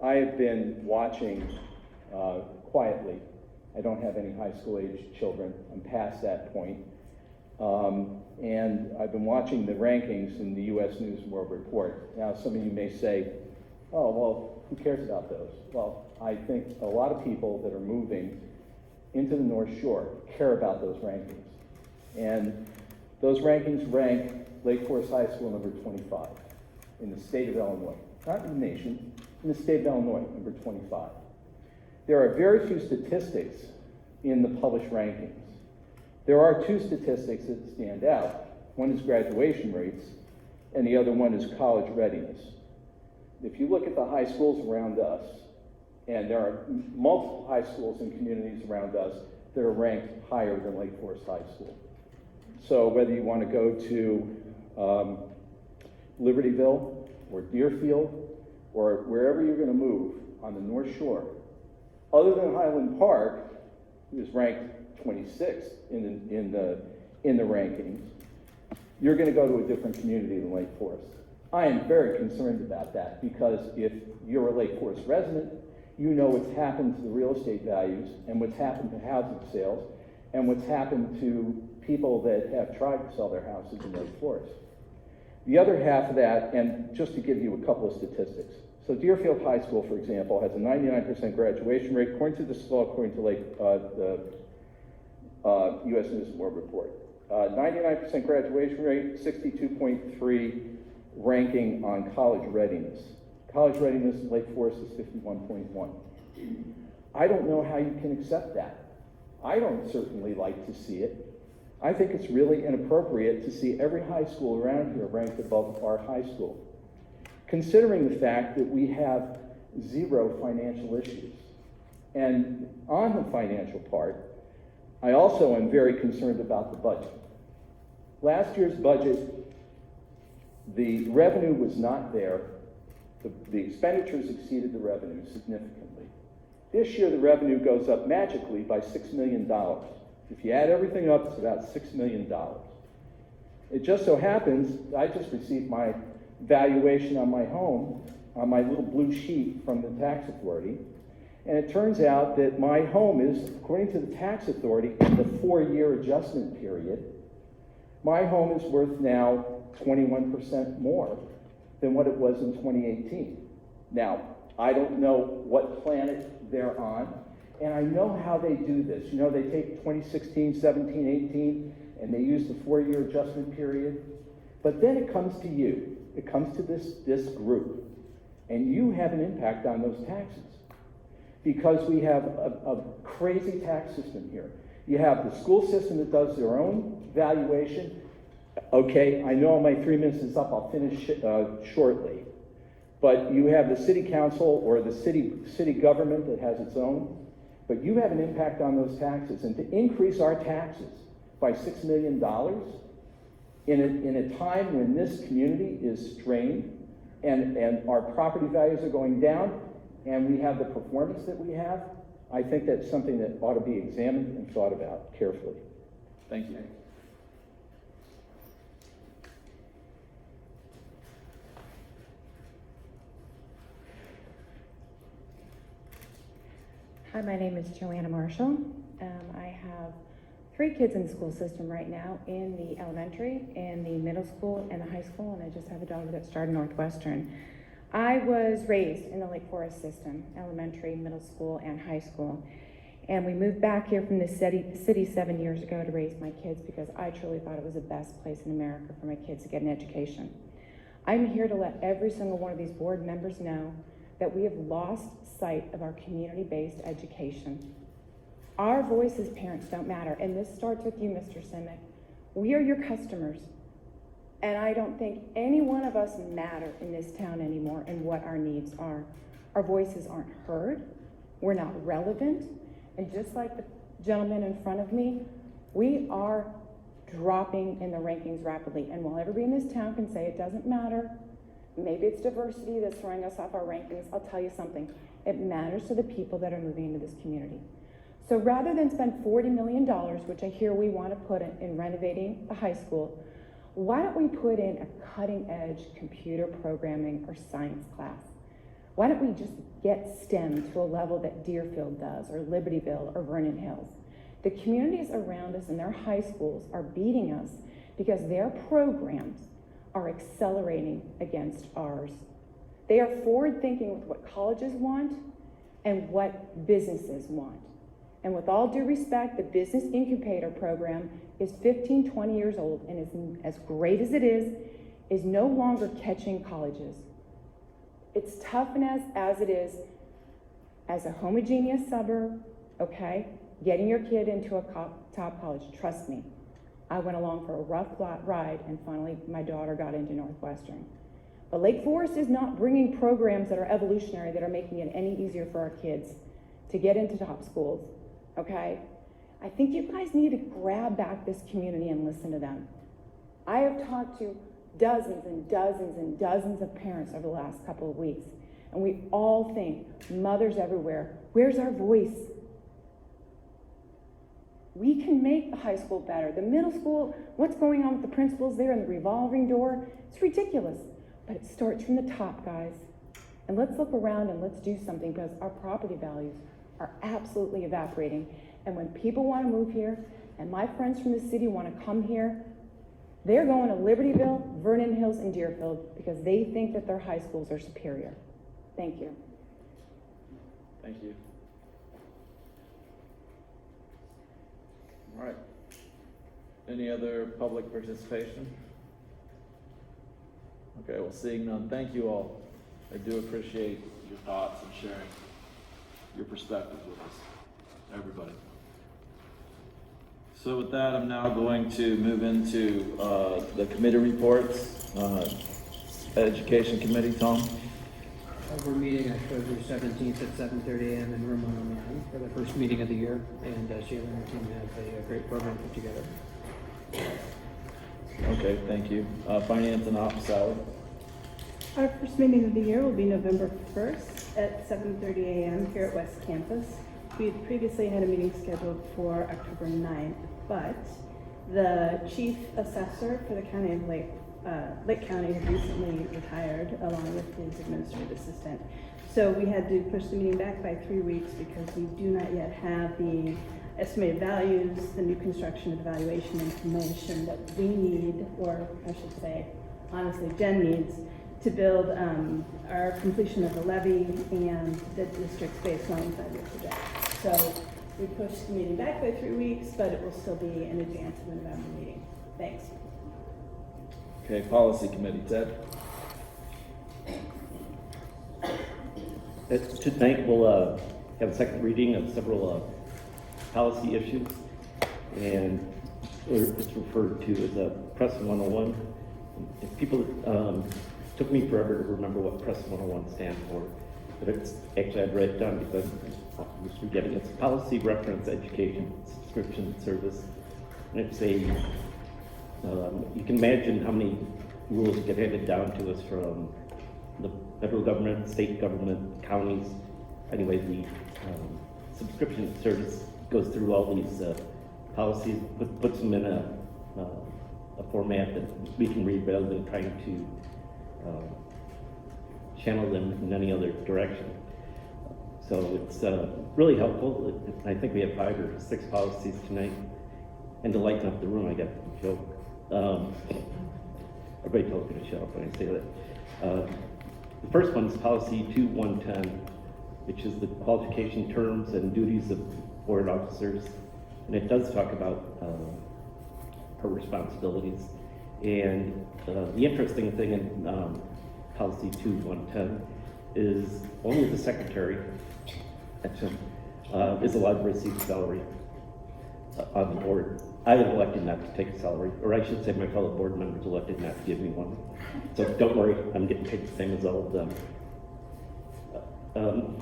I have been watching quietly. I don't have any high school age children. I'm past that point. And I've been watching the rankings in the U.S. News and World Report. Now, some of you may say, oh, well, who cares about those? Well, I think a lot of people that are moving into the North Shore care about those rankings. And those rankings rank Lake Forest High School number 25 in the state of Illinois. Not in the nation, in the state of Illinois, number 25. There are very few statistics in the published rankings. There are 2 statistics that stand out. One is graduation rates, and the other one is college readiness. If you look at the high schools around us, and there are multiple high schools and communities around us that are ranked higher than Lake Forest High School. So whether you want to go to Libertyville or Deerfield or wherever you're going to move on the North Shore, other than Highland Park, who is ranked 26th in the rankings, you're going to go to a different community than Lake Forest. I am very concerned about that, because if you're a Lake Forest resident, you know what's happened to the real estate values and what's happened to housing sales and what's happened to people that have tried to sell their houses in Lake Forest. The other half of that, and just to give you a couple of statistics. So Deerfield High School, for example, has a 99% graduation rate, according to this law, according to the U.S. News and World Report. 99% graduation rate, 62.3 ranking on college readiness. College readiness in Lake Forest is 51.1. I don't know how you can accept that. I don't certainly like to see it. I think it's really inappropriate to see every high school around here ranked above our high school, considering the fact that we have 0 financial issues. And on the financial part, I also am very concerned about the budget. Last year's budget, the revenue was not there, The expenditures exceeded the revenue significantly. This year, the revenue goes up magically by $6 million. If you add everything up, it's about $6 million. It just so happens, I just received my valuation on my home, on my little blue sheet from the tax authority, and it turns out that my home is, according to the tax authority, in the 4-year adjustment period, my home is worth now 21% more than what it was in 2018. Now, I don't know what planet they're on, and I know how they do this. You know, they take 2016, 17, 18, and they use the 4-year adjustment period. But then it comes to you. It comes to this group, and you have an impact on those taxes because we have a crazy tax system here. You have the school system that does their own valuation. Okay, I know my 3 minutes is up. I'll finish shortly. But you have the city council or the city government that has its own. But you have an impact on those taxes. And to increase our taxes by $6 million in a time when this community is strained and our property values are going down and we have the performance that we have, I think that's something that ought to be examined and thought about carefully. Thank you. Hi, my name is Joanna Marshall. I have 3 kids in the school system right now, in the elementary, in the middle school, and the high school, and I just have a daughter that started Northwestern. I was raised in the Lake Forest system, elementary, middle school, and high school. And we moved back here from the city 7 years ago to raise my kids because I truly thought it was the best place in America for my kids to get an education. I'm here to let every single one of these board members know that we have lost sight of our community-based education. Our voice as parents don't matter, and this starts with you, Mr. Simic. We are your customers, and I don't think any one of us matter in this town anymore and what our needs are. Our voices aren't heard, we're not relevant, and just like the gentleman in front of me, we are dropping in the rankings rapidly. And while everybody in this town can say it doesn't matter, maybe it's diversity that's throwing us off our rankings, I'll tell you something. It matters to the people that are moving into this community. So rather than spend $40 million, which I hear we want to put in renovating the high school, why don't we put in a cutting-edge computer programming or science class? Why don't we just get STEM to a level that Deerfield does, or Libertyville, or Vernon Hills? The communities around us and their high schools are beating us because their programs are accelerating against ours. They are forward-thinking with what colleges want and what businesses want. And with all due respect, the Business Incubator program is 15, 20 years old, and is as great as it is no longer catching colleges. It's tough and as it is, as a homogeneous suburb, okay, getting your kid into a top college, trust me. I went along for a rough ride, and finally my daughter got into Northwestern. But Lake Forest is not bringing programs that are evolutionary, that are making it any easier for our kids to get into top schools, okay? I think you guys need to grab back this community and listen to them. I have talked to dozens and dozens and dozens of parents over the last couple of weeks, and we all think, mothers everywhere, where's our voice? We can make the high school better. The middle school, what's going on with the principals there and the revolving door? It's ridiculous. But it starts from the top, guys. And let's look around and let's do something, because our property values are absolutely evaporating. And when people want to move here, and my friends from the city want to come here, they're going to Libertyville, Vernon Hills, and Deerfield because they think that their high schools are superior. Thank you. Thank you. All right. Any other public participation? Okay, well, seeing none, thank you all. I do appreciate your thoughts and sharing your perspectives with us, everybody. So with that, I'm now going to move into the committee reports. Education Committee, Tom? We're meeting October 17th at 7:30 a.m. in room 109 for the first meeting of the year, and Sheila and her team have a great program put together. Okay, thank you. Finance and Ops, Sally? Our first meeting of the year will be November 1st at 7:30 a.m. here at West Campus. We had previously had a meeting scheduled for October 9th, but the chief assessor for the county of Lake County had recently retired along with his administrative assistant. So we had to push the meeting back by 3 weeks because we do not yet have the estimated values, the new construction evaluation information that we need, or I should say, honestly, Jen needs, to build our completion of the levy and the district's baseline 5-year project. So we pushed the meeting back by 3 weeks, but it will still be in advance of the November meeting. Thanks. Okay, policy committee, Ted? Tonight we'll have a second reading of several policy issues, and it's referred to as Press 101. If people took me forever to remember what Press 101 stands for, but it's actually I've read it down because I was forgetting. It's Policy Reference Education Subscription Service, and it's a you can imagine how many rules get handed down to us from the federal government, state government, counties. Anyway, the subscription service goes through all these policies, puts them in a format that we can read rather than trying to channel them in any other direction. So it's really helpful. I think we have 5 or 6 policies tonight. And to lighten up the room, I got a joke. Everybody tells me to shut up when I say that. The first one is policy 2110, which is the qualification terms and duties of board officers. And it does talk about her responsibilities. And the interesting thing in policy 2110 is only the secretary is allowed to receive salary on the board. I have elected not to take a salary, or I should say my fellow board members elected not to give me one. So don't worry, I'm getting paid the same as all of them.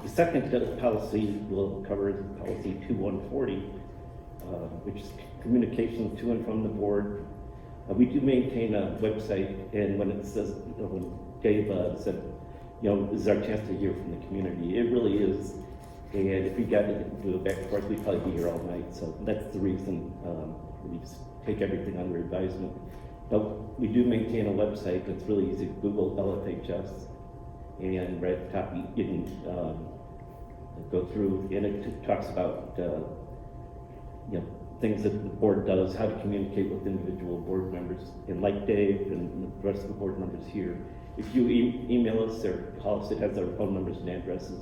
The second policy we'll cover is policy 2140, which is communication to and from the board. We do maintain a website, and when it says, when Dave said, this is our chance to hear from the community, it really is. And if we got to do it back and forth, we'd probably be here all night. So that's the reason we just take everything under advisement. But we do maintain a website that's really easy to Google, LFHS, and right at the top you can go through, and it talks about things that the board does, how to communicate with individual board members. And like Dave and the rest of the board members here, if you email us or call us, it has our phone numbers and addresses.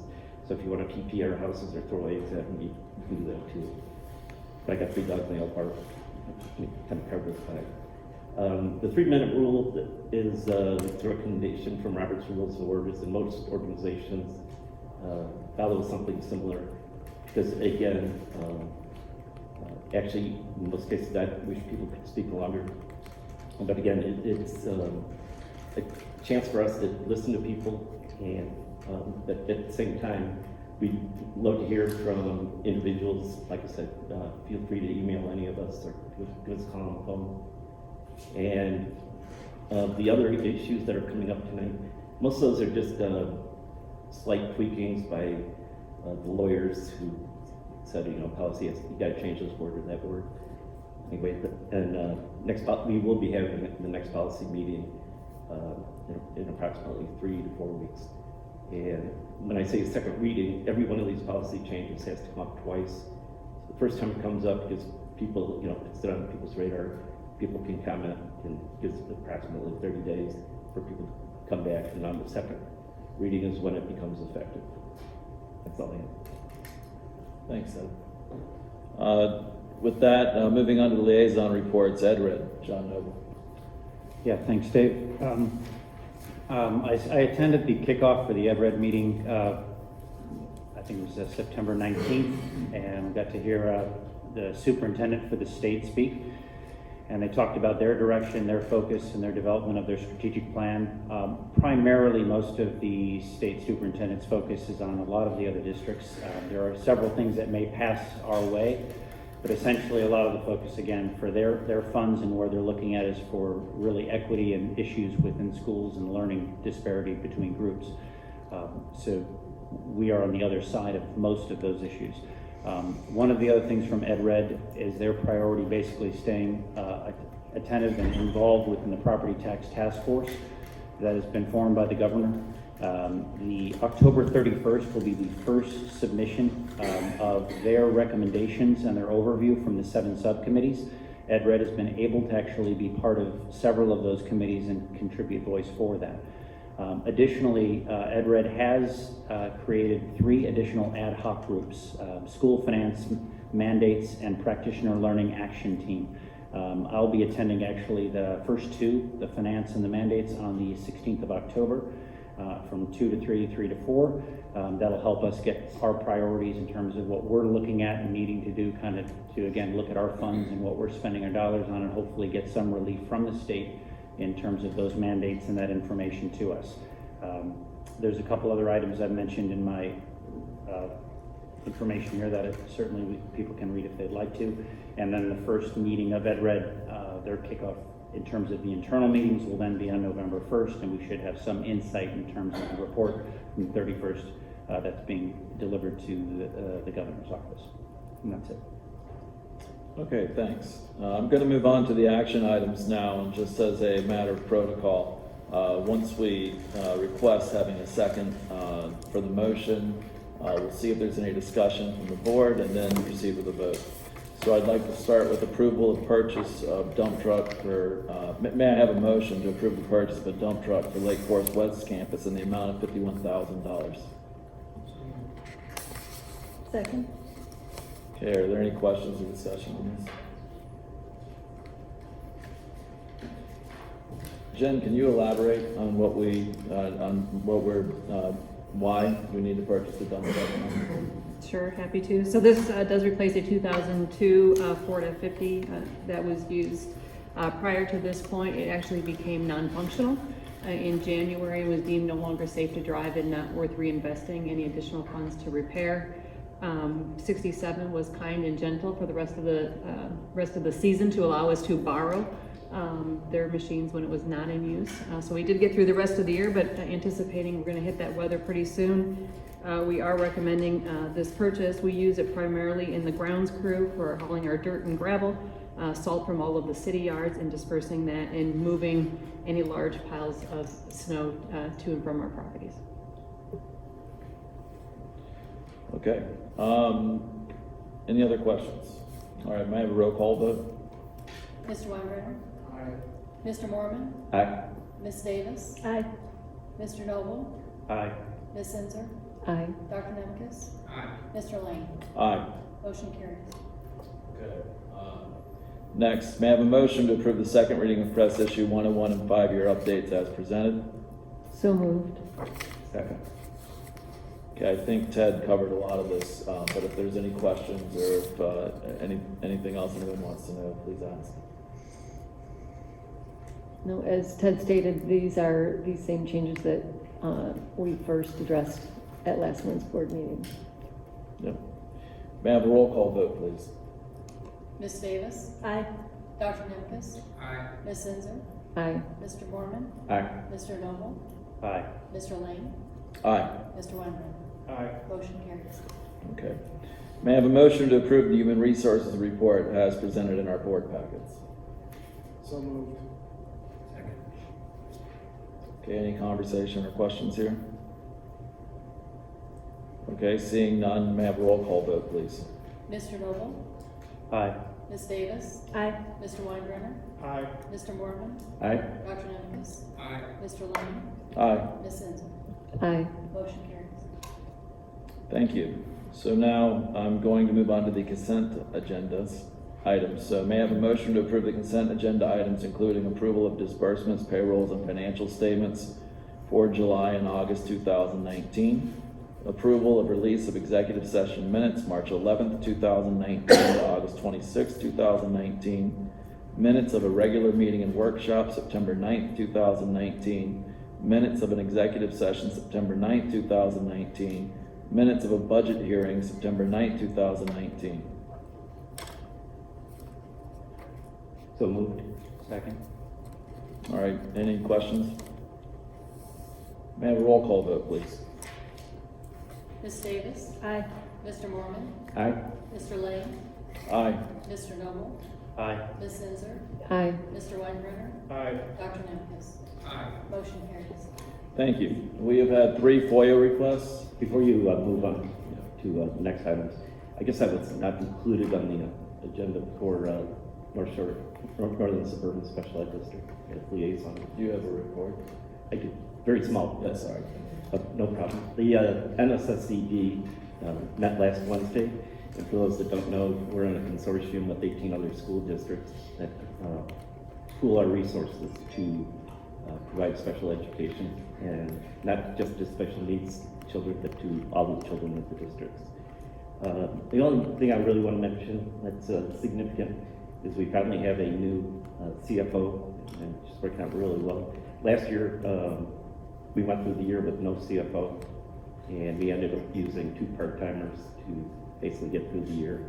So if you want to PP our houses or throw eggs at them, you can do that too. But I got 3 dogs and they all bark. Kind of covered by. The 3-minute rule is a recommendation from Robert's Rules of Orders, and most organizations follow something similar. Because again, actually, in most cases, I wish people could speak longer. But again, it's a chance for us to listen to people, and but at the same time, we'd love to hear from individuals. Like I said, feel free to email any of us or give us a call on the phone. And the other issues that are coming up tonight, most of those are just slight tweakings by the lawyers who said, policy has, you got to change this word or that word. Anyway, and we will be having the next policy meeting in approximately 3 to 4 weeks. And when I say second reading, every one of these policy changes has to come up twice. The first time it comes up, gives people, it's on people's radar, people can comment, and gives approximately 30 days for people to come back. And on the second reading is when it becomes effective. That's all I have. Thanks, Ed. With that, moving on to the liaison reports, Ed Red, John Noble. Yeah, thanks, Dave. I attended the kickoff for the Ed Red meeting, I think it was September 19th, and got to hear the superintendent for the state speak. And they talked about their direction, their focus, and their development of their strategic plan. Primarily, most of the state superintendent's focus is on a lot of the other districts. There are several things that may pass our way, But essentially, a lot of the focus, again, for their funds and where they're looking at is for really equity and issues within schools and learning disparity between groups. So we are on the other side of most of those issues. One of the other things from EdRed is their priority basically staying attentive and involved within the property tax task force that has been formed by the governor. The October 31st will be the first submission of their recommendations and their overview from the 7 subcommittees. EdRed has been able to actually be part of several of those committees and contribute voice for that. Additionally, EdRed has created 3 additional ad hoc groups, school finance, mandates, and practitioner learning action team. I'll be attending actually the first 2, the finance and the mandates, on the 16th of October from 2 to 3, 3 to 4. That'll help us get our priorities in terms of what we're looking at and needing to do, kind of to, again, look at our funds and what we're spending our dollars on, and hopefully get some relief from the state in terms of those mandates and that information to us. There's a couple other items I've mentioned in my information here that certainly people can read if they'd like to. And then the first meeting of EdRed, their kickoff in terms of the internal meetings will then be on November 1st, and we should have some insight in terms of the report from the 31st that's being delivered to the governor's office. And that's it. Okay, thanks. I'm going to move on to the action items now, and just as a matter of protocol, once we request having a second for the motion, we'll see if there's any discussion from the board and then proceed with a vote. So I'd like to start with approval of purchase of dump truck for, may I have a motion to approve the purchase of a dump truck for Lake Forest West Campus in the amount of $51,000? Second. Okay, are there any questions or discussion on this? Jen, can you elaborate on what why we need to purchase the dump truck? Sure, happy to. So this does replace a 2002 Ford F-50 that was used prior to this point. It actually became non-functional in January and was deemed no longer safe to drive and not worth reinvesting any additional funds to repair. 67 was kind and gentle for the rest of the season to allow us to borrow their machines when it was not in use. So we did get through the rest of the year, but anticipating we're going to hit that weather pretty soon. We are recommending this purchase. We use it primarily in the grounds crew for hauling our dirt and gravel, salt from all of the city yards, and dispersing that and moving any large piles of snow to and from our properties. Okay. Any other questions? All right, may I have a roll call vote? Mr. Weinberger? Aye. Mr. Mormon? Aye. Ms. Davis? Aye. Mr. Noble? Aye. Ms. Zinser? Aye. Dr. Nemekis? Aye. Mr. Lane? Aye. Motion carries. Okay. Next, may I have a motion to approve the second reading of press issue 101 and 5-year updates as presented? So moved. Second. Okay, I think Ted covered a lot of this, but if there's any questions or if anything else anyone wants to know, please ask. No, as Ted stated, these are these same changes that we first addressed at last month's board meeting. Yep. May I have a roll call vote, please? Ms. Davis? Aye. Dr. Nemekis? Aye. Ms. Zinser? Aye. Mr. Mormon? Aye. Mr. Noble? Aye. Mr. Lane? Aye. Mr. Weinberger? Aye. Motion carries. Okay. May I have a motion to approve the Human Resources Report as presented in our board packets? So moved. Second. Okay, any conversation or questions here? Okay, seeing none, may I have a roll call vote, please? Mr. Noble? Aye. Ms. Davis? Aye. Mr. Weinberger? Aye. Mr. Mormon? Aye. Dr. Nemekis? Aye. Mr. Lane? Aye. Ms. Zinser? Aye. Motion carries. Thank you. So now I'm going to move on to the consent agendas items. So may I have a motion to approve the consent agenda items, including approval of disbursements, payrolls, and financial statements for July and August 2019, approval of release of executive session minutes, March 11th, 2019 to August 26th, 2019, minutes of a regular meeting and workshop, September 9th, 2019, minutes of an executive session, September 9th, 2019, minutes of a budget hearing, September 9th, 2019. So moved. Second. All right, any questions? May I have a roll call vote, please? Ms. Davis? Aye. Mr. Mormon? Aye. Mr. Lane? Aye. Mr. Noble? Aye. Ms. Zinser? Aye. Mr. Weinbrenner? Aye. Dr. Nemkes? Aye. Motion carries. Thank you. We have had 3 FOIA requests. Before you move on to next items, I guess I was not included on the agenda for Northern Suburban Special Ed District as liaison. Do you have a report? I do, very small. Yes, sorry. No problem. The NSSCD met last Wednesday, and for those that don't know, we're in a consortium with 18 other school districts that pool our resources to provide special education, and not just to special needs children, but to all the children of the districts. The only thing I really want to mention that's significant is we finally have a new CFO, and she's working out really well. Last year, we went through the year with no CFO, and we ended up using 2 part-timers to basically get through the year.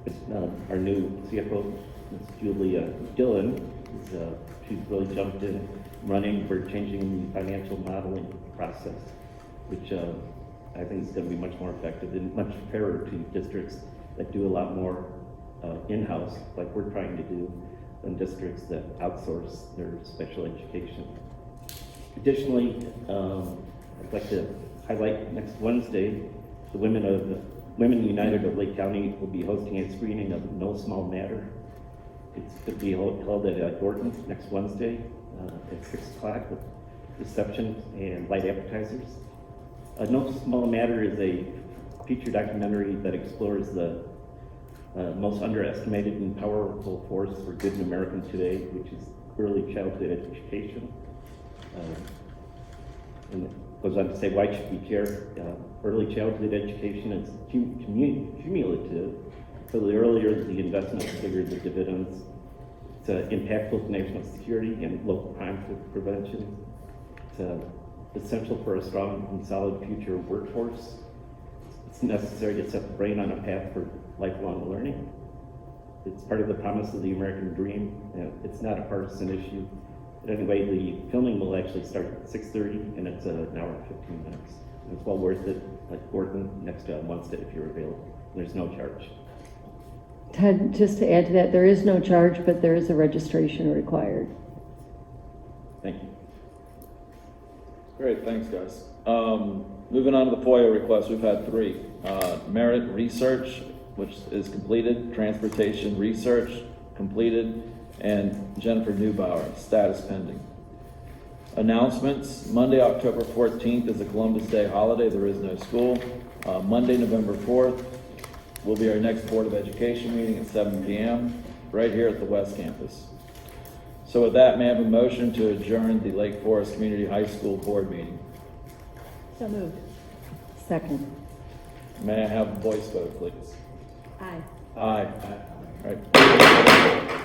But our new CFO, Ms. Julia Dillon, she's really jumped in running. We're changing the financial modeling process, which I think is going to be much more effective and much fairer to districts that do a lot more in-house, like we're trying to do, than districts that outsource their special education. Additionally, I'd like to highlight next Wednesday, the Women United of Lake County will be hosting a screening of No Small Matter. It's going to be held at Gorton next Wednesday at 6 o'clock with reception and light appetizers. No Small Matter is a feature documentary that explores the most underestimated and powerful force for good in America today, which is early childhood education. And it goes on to say, why should we care? Early childhood education is cumulative, so the earlier the investment, the bigger the dividends. It's impactful to national security and local crime prevention. It's essential for a strong and solid future workforce. It's necessary to set the brain on a path for lifelong learning. It's part of the promise of the American dream. It's not a partisan issue. But anyway, the filming will actually start at 6:30, and it's an hour and 15 minutes. And it's well worth it, like Gordon, next Wednesday if you're available. There's no charge. Ted, just to add to that, there is no charge, but there is a registration required. Thank you. Great, thanks, guys. Moving on to the FOIA requests, we've had 3. Merit research, which is completed, transportation research, completed, and Jennifer Neubauer, status pending. Announcements, Monday, October 14th is a Columbus Day holiday. There is no school. Monday, November 4th will be our next Board of Education meeting at 7 p.m. right here at the West Campus. So with that, may I have a motion to adjourn the Lake Forest Community High School Board meeting? So moved. Second. May I have a voice vote, please? Aye. Aye. All right.